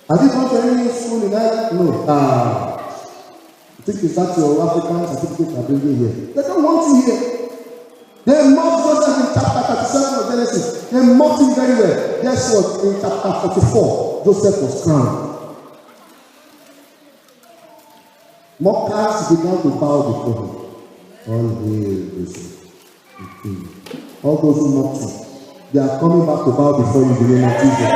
Have you gone to any school in Ireland? No. I think it's that your African certificate are bringing here. They don't want you here. They mocked Joseph in chapter 37 of Genesis. They mocked him very well. Guess what? In chapter 44, Joseph was crowned. Mockers began to bow before him. All hail Joseph, the king. All those who mocked you, they are coming back to bow before you in the name of Jesus.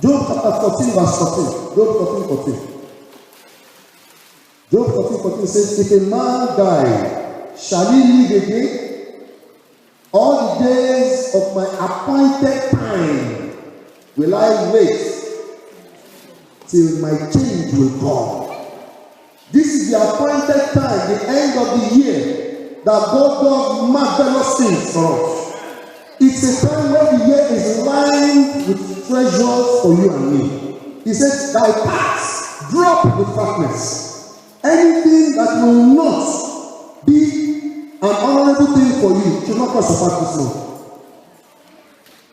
Job chapter 14, verse 14. Job 14. Job 14 says, if a man die, shall he live again? All the days of my appointed time will I wait till my change will come. This is the appointed time, the end of the year, that God does marvelous things for us. It's a time where the year is lined with treasures for you and me. He says, thy paths drop with fatness. Anything that will not be an honorable thing for you should not cross your path this month.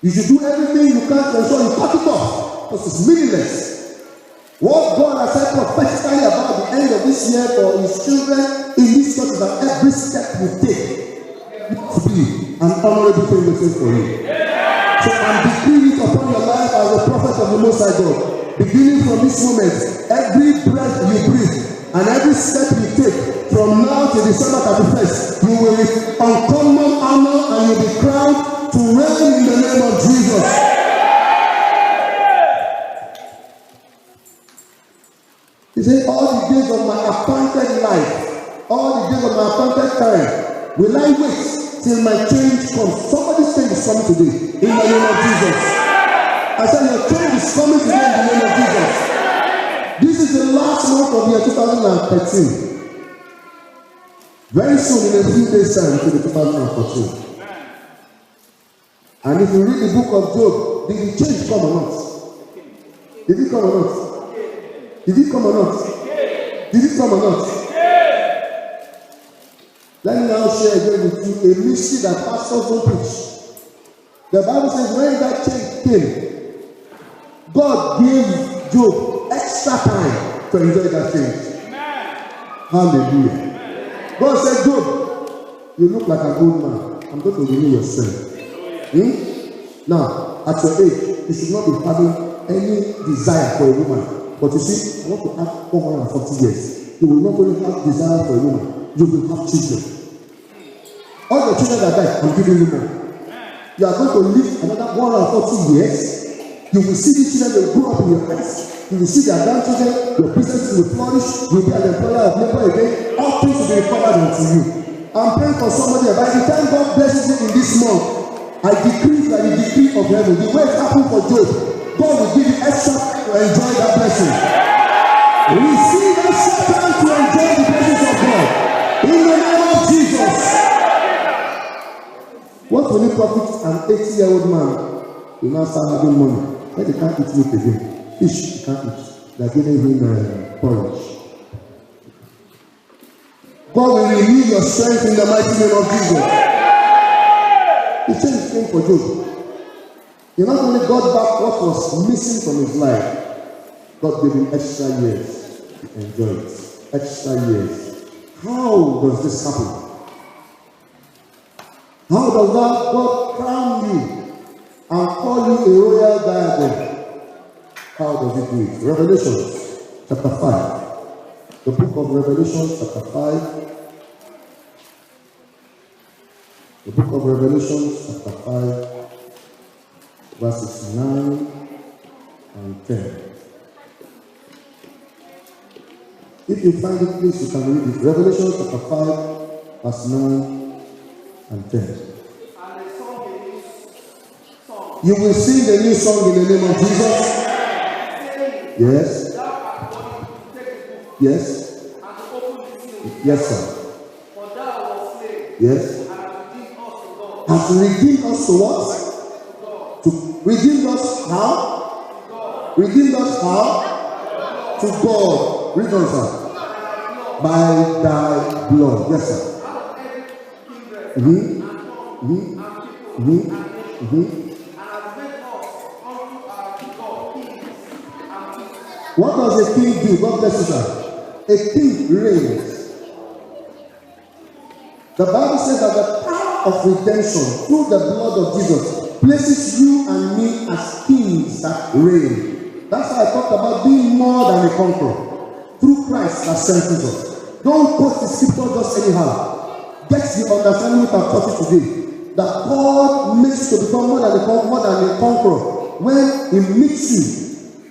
You should do everything you can to ensure you cut it off, because it's meaningless. What God has said prophetically about the end of this year for His children in this church is that every step we take must be an honorable thing for you. So I'm decreeing it upon your life as a prophet of the Most High God. Beginning from this moment, every breath you breathe and every step you take from now to December 31st, you will receive uncommon honor and you'll be crowned to reign in the name of Jesus. He said, all the days of my appointed life, all the days of my appointed time, will I wait till my change comes. Somebody's change is coming today in the name of Jesus. I said, your change is coming today in the name of Jesus. This is the last month of the year 2013. Very soon, in a few days' time, to the 2014. And if you read the book of Job, did the change come or not? Did it come or not? Did it come or not? Did it come or not? Let me now share again with you a mystery that pastors don't preach. The Bible says when that change came, God gave Job extra time to enjoy that change. Hallelujah. God said, Job, you look like an old man. I'm going to renew your strength. Now, at your age, you should not be having any desire for a woman. But you see, I want to add 440 years. You will not only have desire for a woman, you will have children. All the children that die, I'm giving you more. You are going to live another 140 years. You will see these children, they will grow up in your eyes. You will see their grandchildren, your business will flourish, you will be an employer of labor again. All things will be recovered unto you. I'm praying for somebody. By the time God blesses you in this month, I decree that the decree of heaven, the way it happened for Job, God will give you extra time to enjoy that blessing. Receive extra time to enjoy the blessings of God. In the name of Jesus. What will it profit an 80-year-old man who now start having money? When they can't eat meat again. Fish, they can't eat. They're giving him porridge. God will renew your strength in the mighty name of Jesus. He said the same for Job. He not only got back what was missing from his life, God gave him extra years to enjoy it. Extra years. How does this happen? How does God crown you and call you a royal diadem? How does he do it? Revelation chapter 5. The book of Revelation chapter 5. The book of Revelation chapter 5, verses 9 and 10. If you find it, please, you can read it. Revelation chapter 5, verse 9 and 10. You will sing a new song in the name of Jesus. Yes. Yes. Yes, sir. Yes. Has redeemed us to what? To redeem us how? Redeemed us how? To God. Read on, sir. By thy blood. Yes, sir. What does a king do? God bless you, sir. A king reigns. The Bible says that the power of redemption through the blood of Jesus places you and me as kings that reign. That's why I talked about being more than a conqueror through Christ that strengthens us. Don't quote the scripture just anyhow. Get the understanding what I've taught you today. That God makes you to become more than a conqueror when He meets you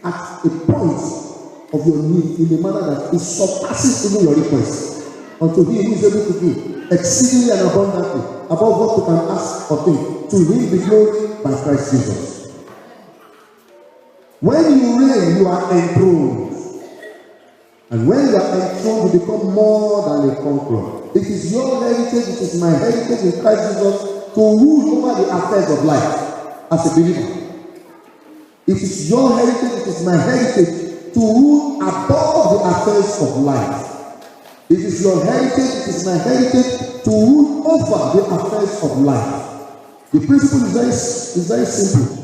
at a point of your need in a manner that it surpasses even your request. Unto Him who is able to do exceedingly and abundantly above what you can ask or think. To Him be glory by Christ Jesus. When you reign, you are enthroned. And when you are enthroned, you become more than a conqueror. It is your heritage, it is my heritage in Christ Jesus to rule over the affairs of life as a believer. It is your heritage, it is my heritage to rule above the affairs of life. It is your heritage, it is my heritage to rule over the affairs of life. The principle is very simple.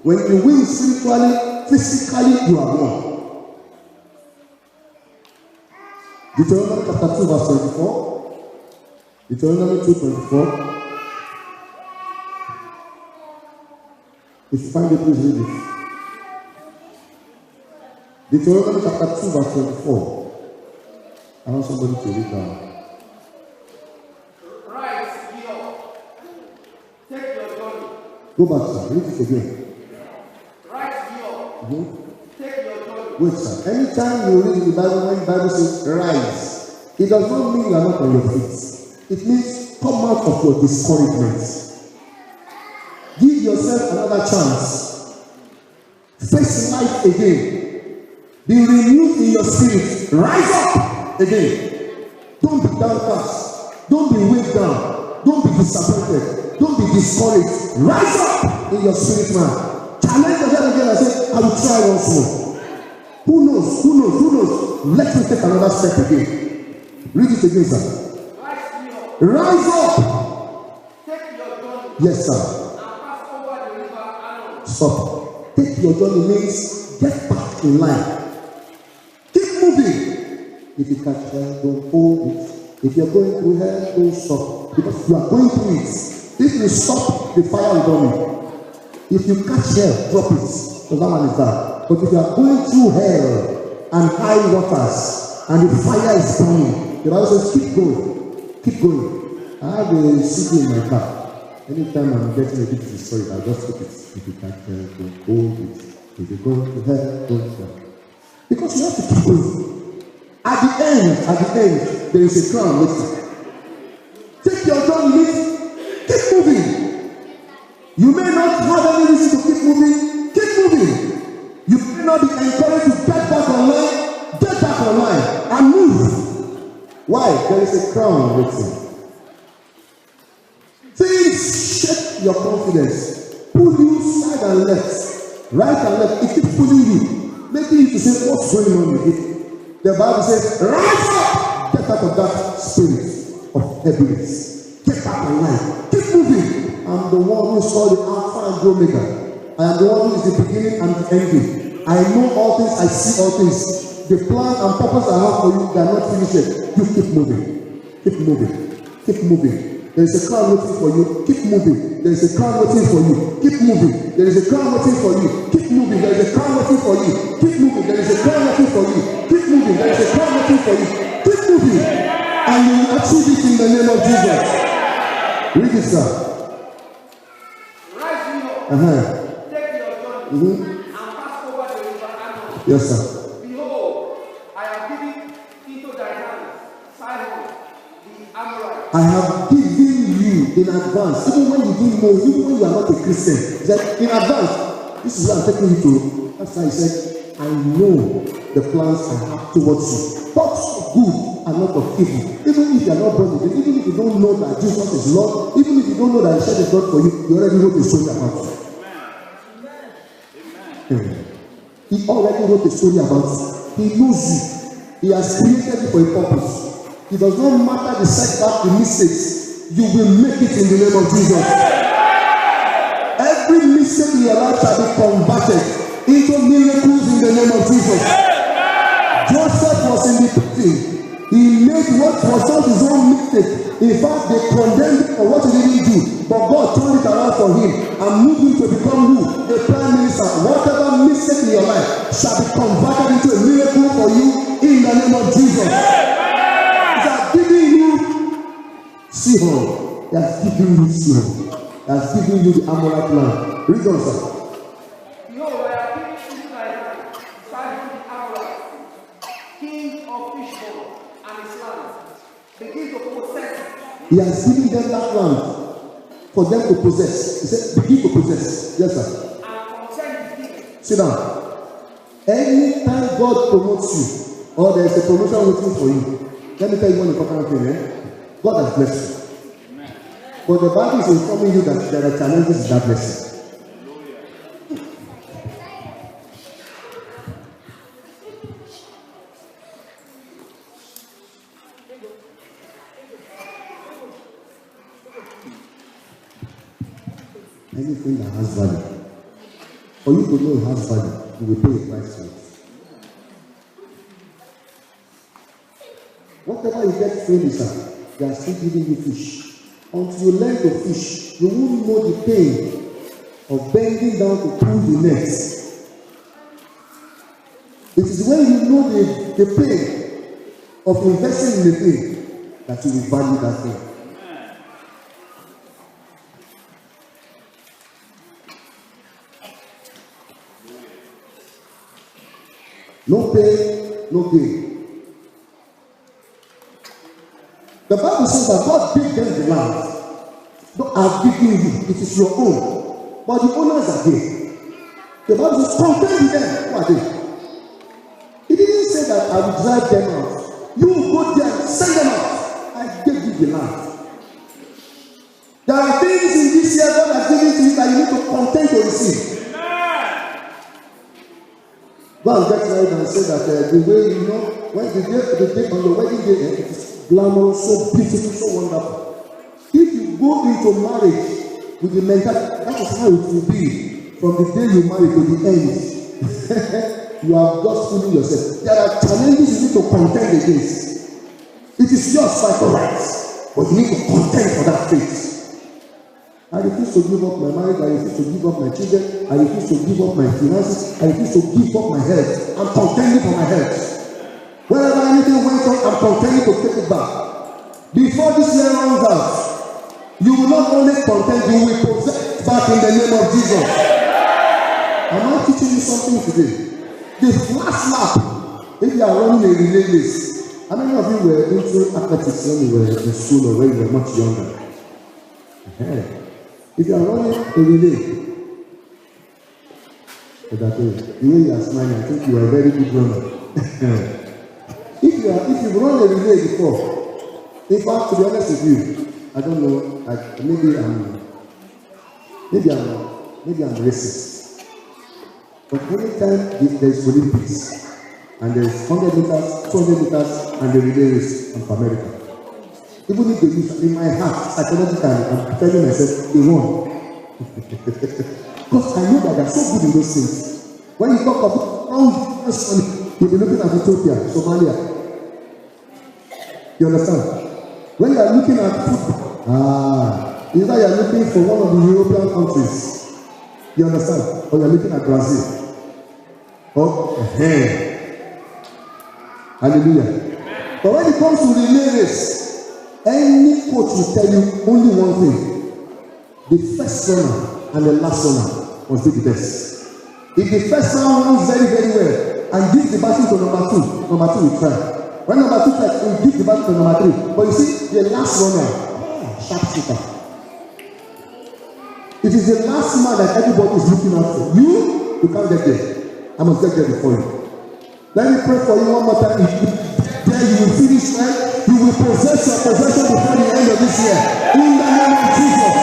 When you win spiritually, physically, you are won. Deuteronomy chapter 2, verse 24. Deuteronomy 2:24. If you find it, please read it. Deuteronomy chapter 2, verse 24. I want somebody to read down. Rise, get up. Take your journey. Go back, sir. Read it again. Rise, get up. Take your journey. Wait, sir. Anytime you read in the Bible, when the Bible says rise, it does not mean you are not on your feet. It means come out of your discouragement. Give yourself another chance. Face life again. Be renewed in your spirit. Rise up again. Don't be downcast. Don't be weighed down. Don't be disappointed. Don't be discouraged. Rise up in your spirit, man. Challenge yourself again and say, I will try once more. Who knows? Who knows? Who knows? Let me take another step again. Read it again, sir. Rise up. Take your journey. Yes, sir. And pass over the river Arnon. Stop. Take your journey means get back in line. Keep moving. If you catch hell, don't hold it. If you're going through hell, don't stop. Because you are going through it. If you stop, the fire will burn you. If you catch hell, drop it. So that one is that. But if you are going through hell and high waters and the fire is burning, the Bible says keep going. Keep going. I have a CD in my car. Anytime I'm getting a bit discouraged, I just keep it. If you catch hell, don't hold it. If you go to hell, don't stop. Because you have to keep going. At the end, there is a crown waiting. have any reason to keep moving, keep moving. You may not be encouraged to get back online and move. Why? There is a crown waiting. Things shake your confidence, pull you side and left, right and left. It keeps pulling you, making you to say, what's going on with it? The Bible says, rise up, get out of that spirit of heaviness. Get back online, keep moving. I'm the one who is called the Alpha and the Omega. I am the one who is the beginning and the ending. I know all things, I see all things. The plan and purpose I have for you, they are not finished yet. You keep moving, keep moving, keep moving. There is a crown waiting for you. Keep moving. There is a crown waiting for you. Keep moving. There is a crown waiting for you. Keep moving. There is a crown waiting for you. Keep moving. There is a crown waiting for you. Keep moving. There is a crown waiting for you. Keep moving. And you will achieve it in the name of Jesus. Read it, sir. Rise me up. Take your journey and pass over the river Arnon. Yes, sir. Behold, I have given into thy hands Sihon the Amorite. I have given you in advance, even when you didn't know, even when you are not a Christian. He said, in advance, this is where I'm taking you to. That's why he said, I know the plans I have towards you. Thoughts of good and not of evil. Even if you are not born again, even if you don't know that Jesus is Lord, even if you don't know that he shed his blood for you, you already wrote a story about you. Amen. He already wrote a story about you. He knows you. He has created you for a purpose. It does not matter the setback, the mistakes. You will make it in the name of Jesus. Every mistake in your life shall be converted into miracles in the name of Jesus. Joseph was in the prison. He made what was not his own mistake. In fact, they condemned him for what he didn't do. But God turned it around for him and moved him to become who? A prime minister. Whatever mistake in your life shall be converted into a miracle for you in the name of Jesus. He has given you Sihon. He has given you Sihon. He has given you the Amorite land. Read on, sir. Behold, I have given into thy hand Sihon the Amorite, king of Heshbon and his land. Begin to possess it. He has given them that land for them to possess. He said, begin to possess. Yes, sir. And contend with him. Sit down. Anytime God promotes you, or there is a promotion waiting for you, let me tell you one important thing. God has blessed you. But the Bible is informing you that there are challenges in that blessing. Anything that has value, for you to know it has value, you will pay a price for it. Whatever you get free, sir, they are still giving you fish. Until you learn to fish, you won't know the pain of bending down to pull the nets. It is when you know the pain of investing in the thing that you will value that thing. No pain, no gain. The Bible says that God gave them the land. I've given you, it is your own. But the owners are here. The Bible says, contend with them. Who are they? He didn't say that I will drive them out. You go there and send them out. I gave you the land. There are things in this year God has given to you that you need to contend to receive. Go and get married and say that the way you know, when the day on the wedding day, it is glamorous, so beautiful, so wonderful. If you go into marriage with the mentality, that is how it will be from the day you marry to the end. You are just fooling yourself. There are challenges you need to contend against. It is yours by right, but you need to contend for that faith. I refuse to give up my marriage. I refuse to give up my children. I refuse to give up my finances. I refuse to give up my health. I'm contending for my health. Wherever anything went wrong, I'm contending to take it back. Before this year runs out, you will not only contend, you will possess back in the name of Jesus. Am I teaching you something today? The last lap, if you are running a relay race, how many of you were into athletics when you were in school or when you were much younger? If you are running a relay, That way, the way you are smiling, I think you are a very good runner. If you've run a relay before, in fact, to be honest with you, I don't know, maybe I'm racist. But anytime there's Olympics, and there's 100 meters, 200 meters, and the relay race of America, even if they lose, in my heart, psychologically, I'm telling myself, they won. Because I know that they're so good in those things. When you talk about you'll be looking at Ethiopia, Somalia. You understand? When you are looking at football, either you are looking for one of the European countries. You understand? Or you are looking at Brazil. Hallelujah. But when it comes to relay race, any coach will tell you only one thing. The first runner and the last runner must be the best. If the first runner runs very, very well and gives the battle to number two will try. When number two tries, he will give the battle to number three. But you see, the last runner, sharpshooter. It is the last man that everybody is looking out for. You can't get there. I must get there before you. Let me pray for you one more time. Then you will finish right. You will possess your possession before the end of this year. In the name of Jesus.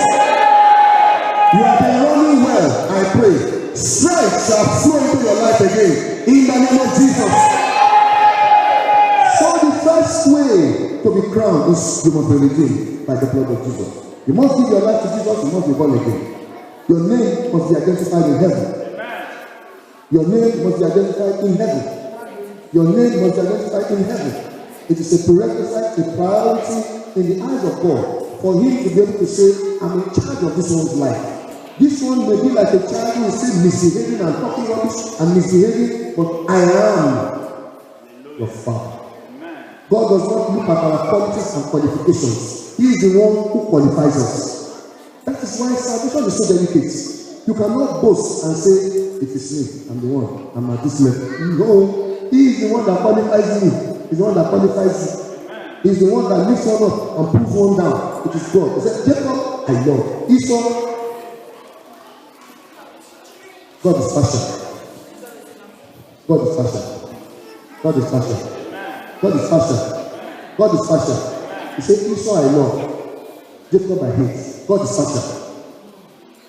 You have been running well, I pray. Strength shall flow into your life again. In the name of Jesus. So the first way to be crowned is you must be redeemed by the blood of Jesus. You must give your life to Jesus, you must be born again. Your name must be identified in heaven. Your name must be identified in heaven. Your name must be identified in heaven. It is a prerequisite, a priority in the eyes of God for him to be able to say, I'm in charge of this one's life. This one may be like a child who is still misbehaving and talking rubbish and misbehaving, but I am your Father. God does not look at our qualities and qualifications. He is the one who qualifies us. That is why salvation is so delicate. You cannot boast and say, it is me, I'm the one, I'm at this level. No, he is the one that qualifies me. He is the one that qualifies you. He is the one that lifts one up and pulls one down. It is God. He said, Jacob, I love. Esau, God is partial. God is partial. God is partial. God is partial. God is partial. He said, Esau I love, Jacob I hate. God is partial.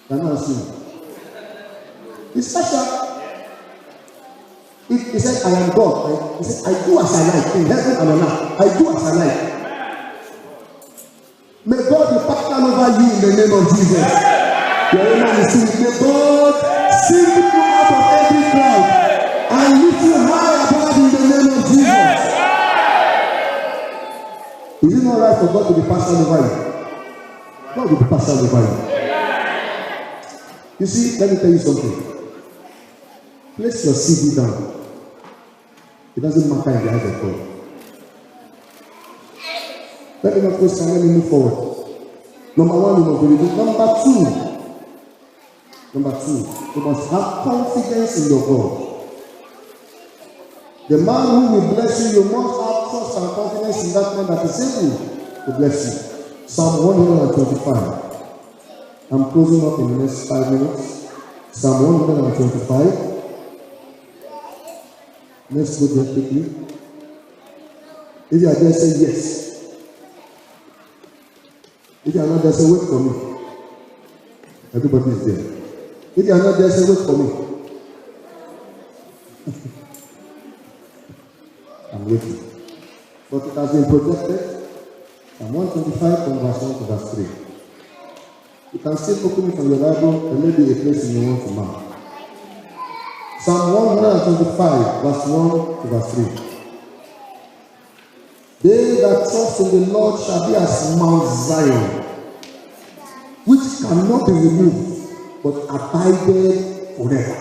You are not assuming. He's partial. He said, I am God. He said, I do as I like in heaven and on earth. I do as I like. May God be partial over you in the name of Jesus. Your amen is saying, may God sing you out of every crowd and lift you high above in the name of Jesus. Is it not right for God to be partial over you? God will be partial over you. You see, let me tell you something. Place your CD down. It doesn't matter in the eyes of God. Let me not waste time, let me move forward. Number one, you must believe it. Number two, you must have confidence in your God. The man who will bless you, you must have trust and confidence in that man that is able to bless you. Psalm 125. I'm closing up in the next 5 minutes. Psalm 125. Let's go there quickly. If you are there, say yes. If you are not there, say wait for me. Everybody is there. If you are not there, say wait for me. I'm waiting. But it has been projected from 125 from verse 1 to verse 3. You can still open it from your Bible and maybe a place in your want to mark. Psalm 125, verse 1 to verse 3. They that trust in the Lord shall be as Mount Zion, which cannot be removed, but abideth forever.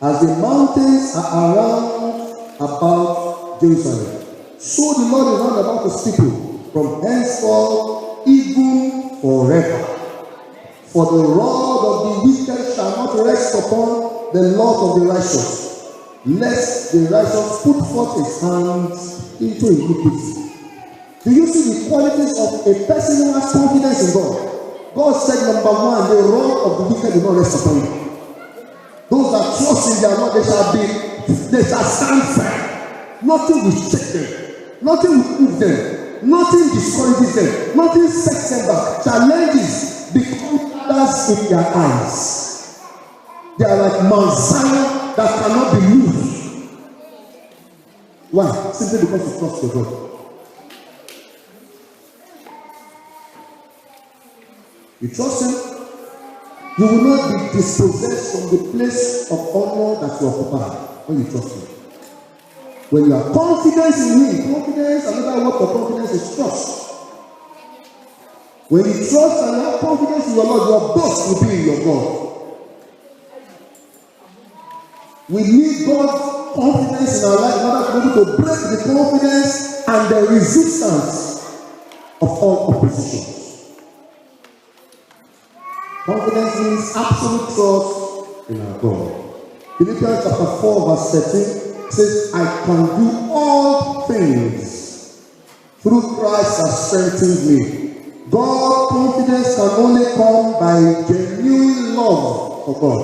As the mountains are around about Jerusalem, so the Lord is round about his people, from henceforth even forever. For the rod of the wicked shall not rest upon the lot of the righteous, lest the righteous put forth his hands into iniquity. Do you see the qualities of a person who has confidence in God? God said, number one, the rod of the wicked will not rest upon you. Those that if they are not, they shall stand firm. Nothing will shake them. Nothing will move them. Nothing discourages them. Nothing sets them back. Challenges become others in their eyes. They are like Mount Zion that cannot be moved. Why? Simply because you trust your God. You trust him, you will not be dispossessed from the place of honor that you occupy when you trust him. When you have confidence in him, confidence, another word for confidence is trust. When you trust and have confidence in your Lord, your boast will be in your God. We need God's confidence in our life in order to be able to break the confidence and the resistance of all opposition. Confidence means absolute trust in our God. Philippians chapter 4 verse 13 says, I can do all things through Christ that strengthens me. God's confidence can only come by genuine love for God.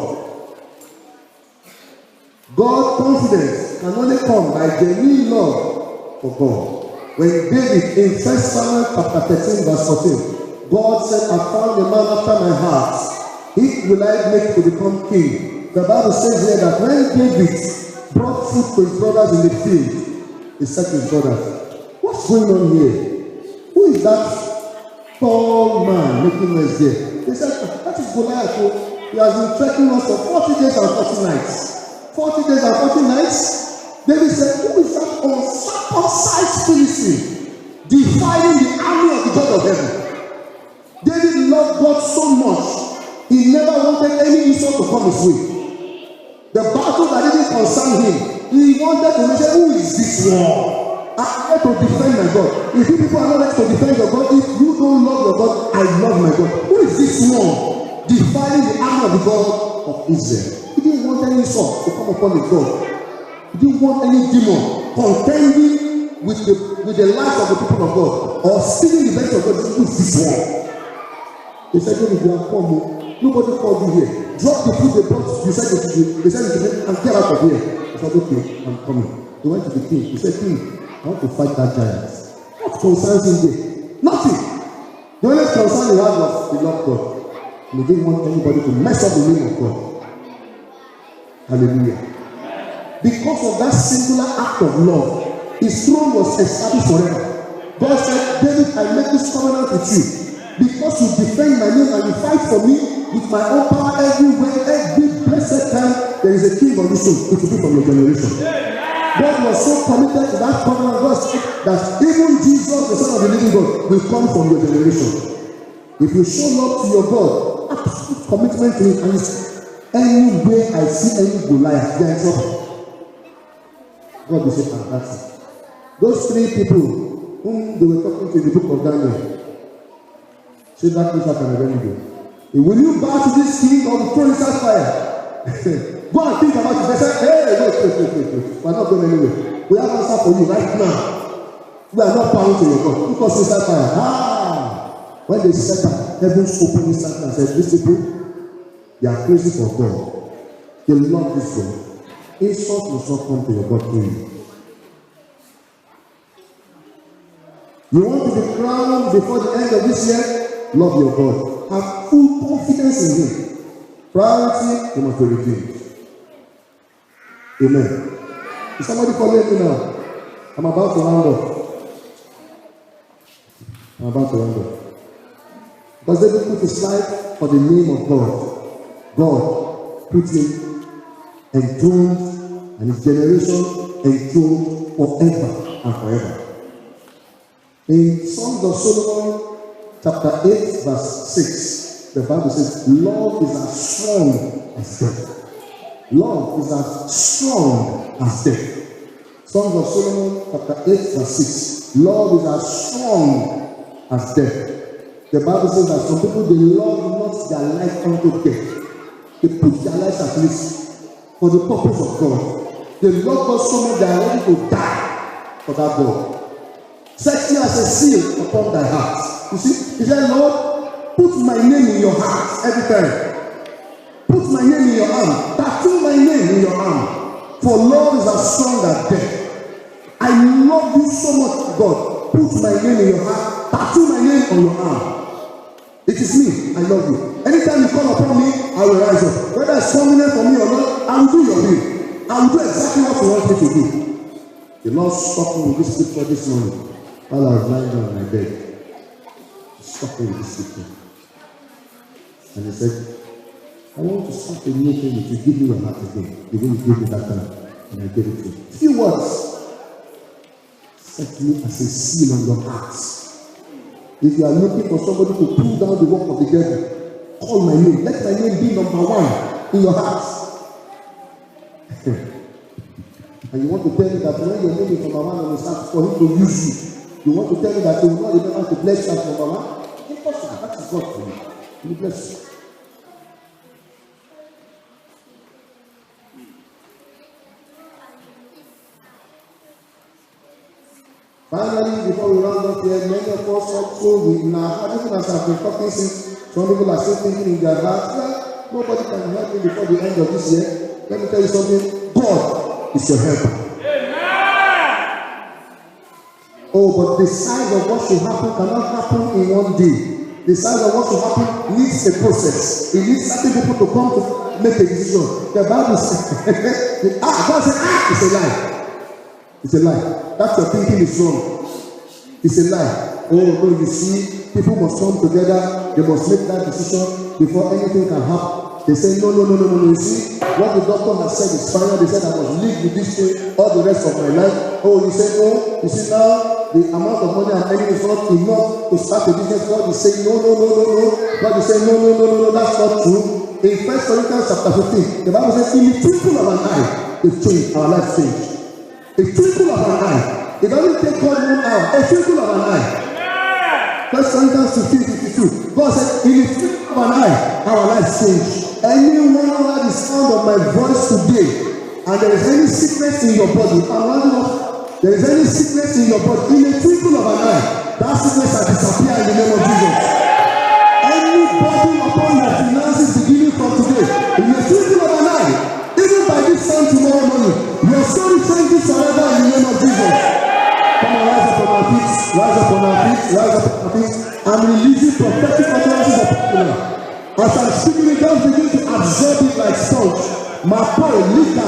God's confidence can only come by genuine love for God. When David in 1 Samuel chapter 13 verse 14, God said, I found a man after my heart. He will I make to become king. The Bible says here that when David brought food to his brothers in the field, he said to his brothers, what's going on here? Who is that tall man making noise here? They said, that is Goliath. He has been trekking us for 40 days and 40 nights. 40 days and 40 nights? David said, who is that uncircumcised Philistine defying the army of the God of heaven? David loved God so much, he never wanted any insult to come his way. The battle that didn't concern him, he wanted to say, who is this one? I'm here to defend my God. If you people are not ready to defend your God, if you don't love your God, I love my God. Who is this one defying the army of the God of Israel? He didn't want any insult to come upon his God. He didn't want any demon contending with the lives of the people of God or stealing the best of God. Who is this one? They said, if you have come, nobody called you here. Drop the food they brought. You said they said to me, and get out of here. I said, okay, I'm coming. They went to the king. He said, king, I want to fight that giant. What concerns him there? Nothing. The only concern he had was the Lord God. And he didn't want anybody to mess up the name of God. Hallelujah. Because of that singular act of love, his throne was established forever. God said, David, I make this covenant with you. Because you defend my name and you fight for me with my own power everywhere, every blessed time there is a king on this earth. It will be from your generation. God was so committed to that covenant that even Jesus, the Son of the living God, will come from your generation. If you show love to your God, absolute commitment to him, and anywhere I see any Goliath, they are in trouble. God will say, that's it. Those three people whom they were talking to in the book of Daniel, say that is what I'm going to do. Will you bow to this king or throw inside fire? Go and think about it. They say, hey, wait. We're not going anywhere. We have an answer for you right now. We are not bowing to your God. Put us inside fire. When they set up, heavens opened inside and said, these people, they are crazy for God. They love this God. Insult will not come to your God through you. You want to be crowned before the end of this year? Love your God. Have full confidence in him. Priority, you must be redeemed. Amen. Is somebody following me now? I'm about to round up. Because David put his life for the name of God. God put him enthroned and his generation enthroned forever and forever. In Songs of Solomon, chapter 8, verse 6, the Bible says, love is as strong as death. Love is as strong as death. Songs of Solomon, chapter 8, verse 6. Love is as strong as death. The Bible says that some people, they love not their life unto death. They put their lives at risk for the purpose of God. They love God so much they are ready to die for that God. Set me as a seal upon thy heart. You see, he said, Lord, put my name in your heart every time. Put my name in your arm. Tattoo my my name in your arm, for love is as strong as death. I love you so much, God. Put my name in your heart, tattoo my name on your arm. It is me, I love you. Anytime you call upon me, I will rise up. Whether it's convenient for me or not, I will do your will. I will do exactly what you want me to do. The Lord stopped me with this scripture this morning while I was lying down on my bed. He stopped me with this scripture. And he said, I want to start a new thing with you. Give me your heart again. The way you gave me that time. And I gave it to you. Few words. Set me as a seal on your heart. If you are looking for somebody to pull down the work of the devil, call my name. Let my name be number one in your heart. And you want to tell me that when your name is number one on the heart for him to use you, you want to tell me that he will not remember to bless you as number one? Impossible. That is God for you. He will bless you. Finally, before we round up here, many of us also in our heart, even as I've been talking since, some people are still thinking in their heart, well, nobody can help me before the end of this year. Let me tell you something, God is your helper. Amen. Oh, but the size of what should happen cannot happen in one day. The size of what should happen needs a process. It needs certain people to come to make a decision. The Bible says, God said, it's a lie. It's a lie. That's your thinking is wrong. It's a lie. Oh no, you see, people must come together, they must make that decision before anything can happen. They say, no. You see, what the doctor has said is final. They said I must live with this thing all the rest of my life. Oh, you say no. You see now, the amount of money I'm earning is not enough to start a business. God is saying, no. God is saying, no, that's not true. In 1 Corinthians chapter 15, the Bible says, in the twinkle of an eye, it's changed, our life changed. A twinkle of an eye. It doesn't take God 1 hour. A twinkle of an eye. 1 Corinthians 15:52. God said, in the twinkle of an eye, our life changed. Anyone who had the sound of my voice today, and there is any sickness in your body, there is any sickness in your body, in a twinkle of an eye, that sickness has disappeared in the name of Jesus. Anybody upon your finances beginning from today, in a twinkle of an eye, even by this time tomorrow morning, your story changes forever in the name of Jesus. Come on, rise up on our feet, rise up on our feet, rise up on our feet. I'm releasing prophetic utterances of people. As I'm speaking, it just begin to absorb it like sponge. My boy, Lika,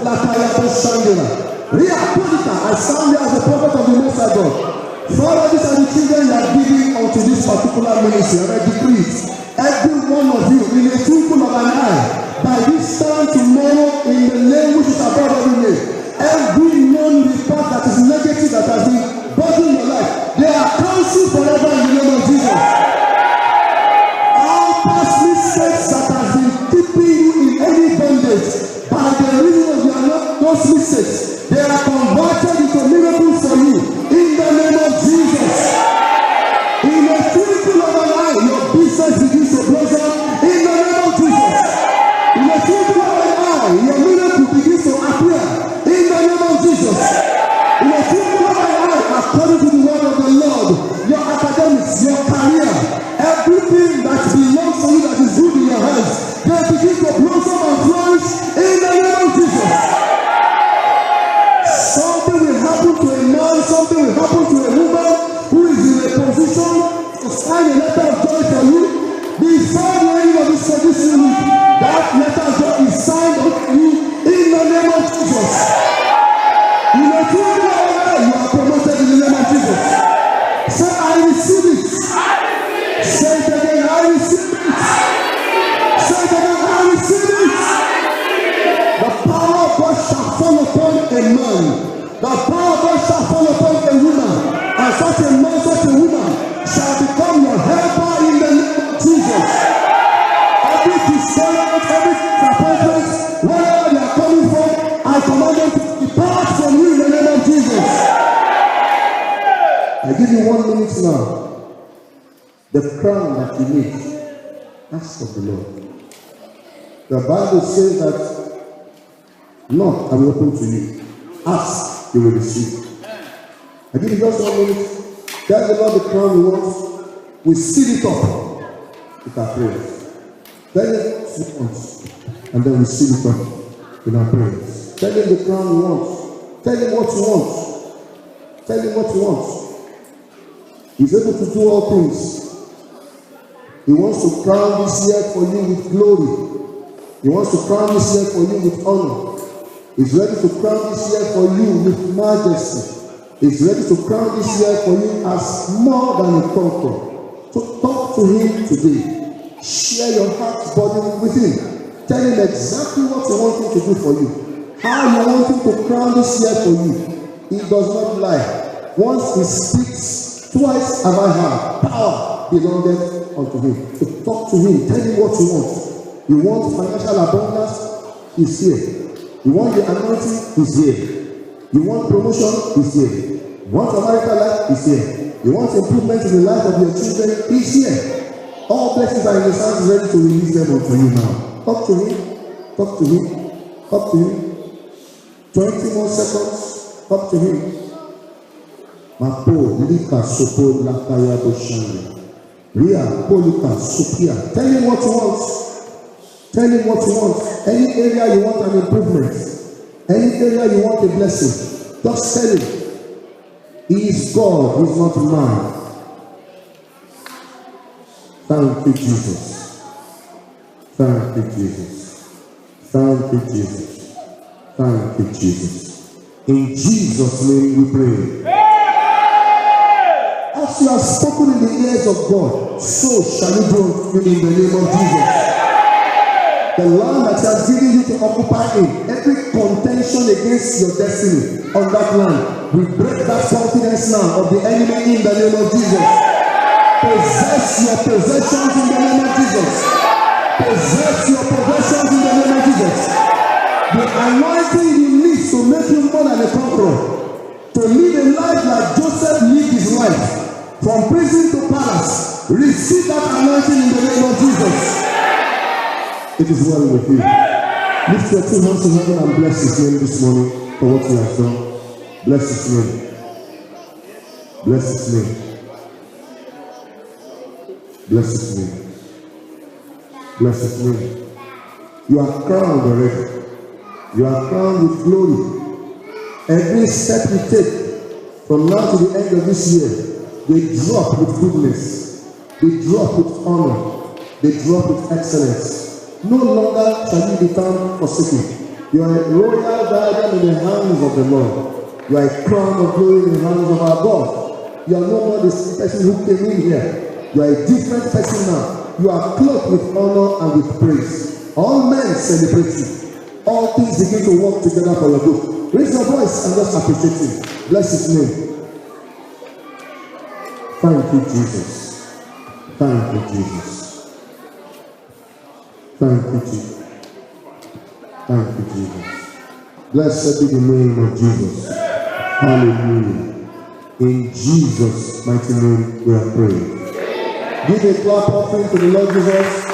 Lakayako Shandela. Ria Polita, I stand here as a prophet of the Most High God. Father, these are the children you are giving unto this particular ministry. And I decree every one of you in a twinkle of an eye, by this time tomorrow, in the name which is above every name, every known report that is negative that has been bothering your life, they are cancelled forever in the name of Jesus. All past mistakes that has been keeping you in any bondage, by the reason of those mistakes, they are converted into miracles for you in the name of Jesus. In a twinkle of an eye, your business begins to blossom in the name of Jesus. In a twinkle of an eye, your miracle begins to appear in the name of Jesus. In a twinkle of an eye, according to the word of the Lord, your academics, your career, everything that belongs to you that is good in your hands, they begin to blossom and flourish in the name of Jesus. Something will happen to a man, something will happen to a woman who is in a position to sign a letter of joy for you. Before the end of this week, that letter of joy is signed for you in the name of Jesus. In a twinkle of an eye, you are promoted in the name of Jesus. Say, I receive it. Say it again, I receive it. Say it again, I receive it. The power of God shall fall upon a man. The power of God shall fall upon a woman. And such a man, such a woman shall become your helper in the name of Jesus. Every discouragement, every disappointment, wherever they are coming from, I command them to depart from you in the name of Jesus. I give you 1 minute now. The crown that you need, ask of the Lord. The Bible says that, knock, I will open to you. Ask, you will receive. I give you just 1 minute. Tell the Lord the crown we want. We seal it up with our prayers. Tell it once, and then we seal it up. in our prayers. Tell him the crown you want. Tell him what you want. Tell him what you want. He's able to do all things. He wants to crown this year for you with glory. He wants to crown this year for you with honor. He's ready to crown this year for you with majesty. He's ready to crown this year for you as more than a conqueror. So talk to him today. Share your heart's burden with him. Tell him exactly what you want him to do for you. How you want him to crown this year for you. He does not lie. Once he speaks, twice have I heard. Power belongeth unto him. So talk to him. Tell him what you want. You want financial abundance? He's here. You want the anointing? He's here. You want promotion? He's here. You want a marital life? He's here. You want improvement in the life of your children? He's here. All blessings are in his hands, ready to release them unto you now. Talk to him. Talk to him. Talk to him. 20 more seconds. Talk to him. Mapo, Lika, Sopo, Lakaya, Boshani. Ria, Polika, Sopia. Tell him what you want. Tell him what you want. Any area you want an improvement. Any area you want a blessing. Just tell him. He is God. He is not man. Thank you, Jesus. Thank you, Jesus. Thank you, Jesus. Thank you, Jesus. In Jesus' name we pray. As you have spoken in the ears of God, so shall you do in the name of Jesus. The land that he has given you to occupy in, every contention against your destiny on that land, we break that confidence now of the enemy in the name of Jesus. Possess your possessions in the name of Jesus. Possess your possessions in the name of Jesus. The anointing you need to make you more than a conqueror, to live a life like Joseph lived his life, from prison to palace. Receive that anointing in the name of Jesus. It is well with you. Lift your two hands to heaven and bless his name this morning for what he has done. Bless his name. Bless his name. Bless his name. Bless his name. You are crowned already. You are crowned with glory. Every step you take from now to the end of this year, they drop with goodness. They drop with honor. They drop with excellence. No longer shall you be found forsaken. You are a royal diadem in the hands of the Lord. You are a crown of glory in the hands of our God. You are no more the person who came in here. You are a different person now. You are clothed with honor and with praise. All men celebrate you. All things begin to work together for your good. Raise your voice and just appreciate him. Bless his name. Thank you, Jesus. Thank you, Jesus. Thank you, Jesus. Thank you, Jesus. Blessed be the name of Jesus. Hallelujah. In Jesus' mighty name we are praying. Give a clap offering to the Lord Jesus.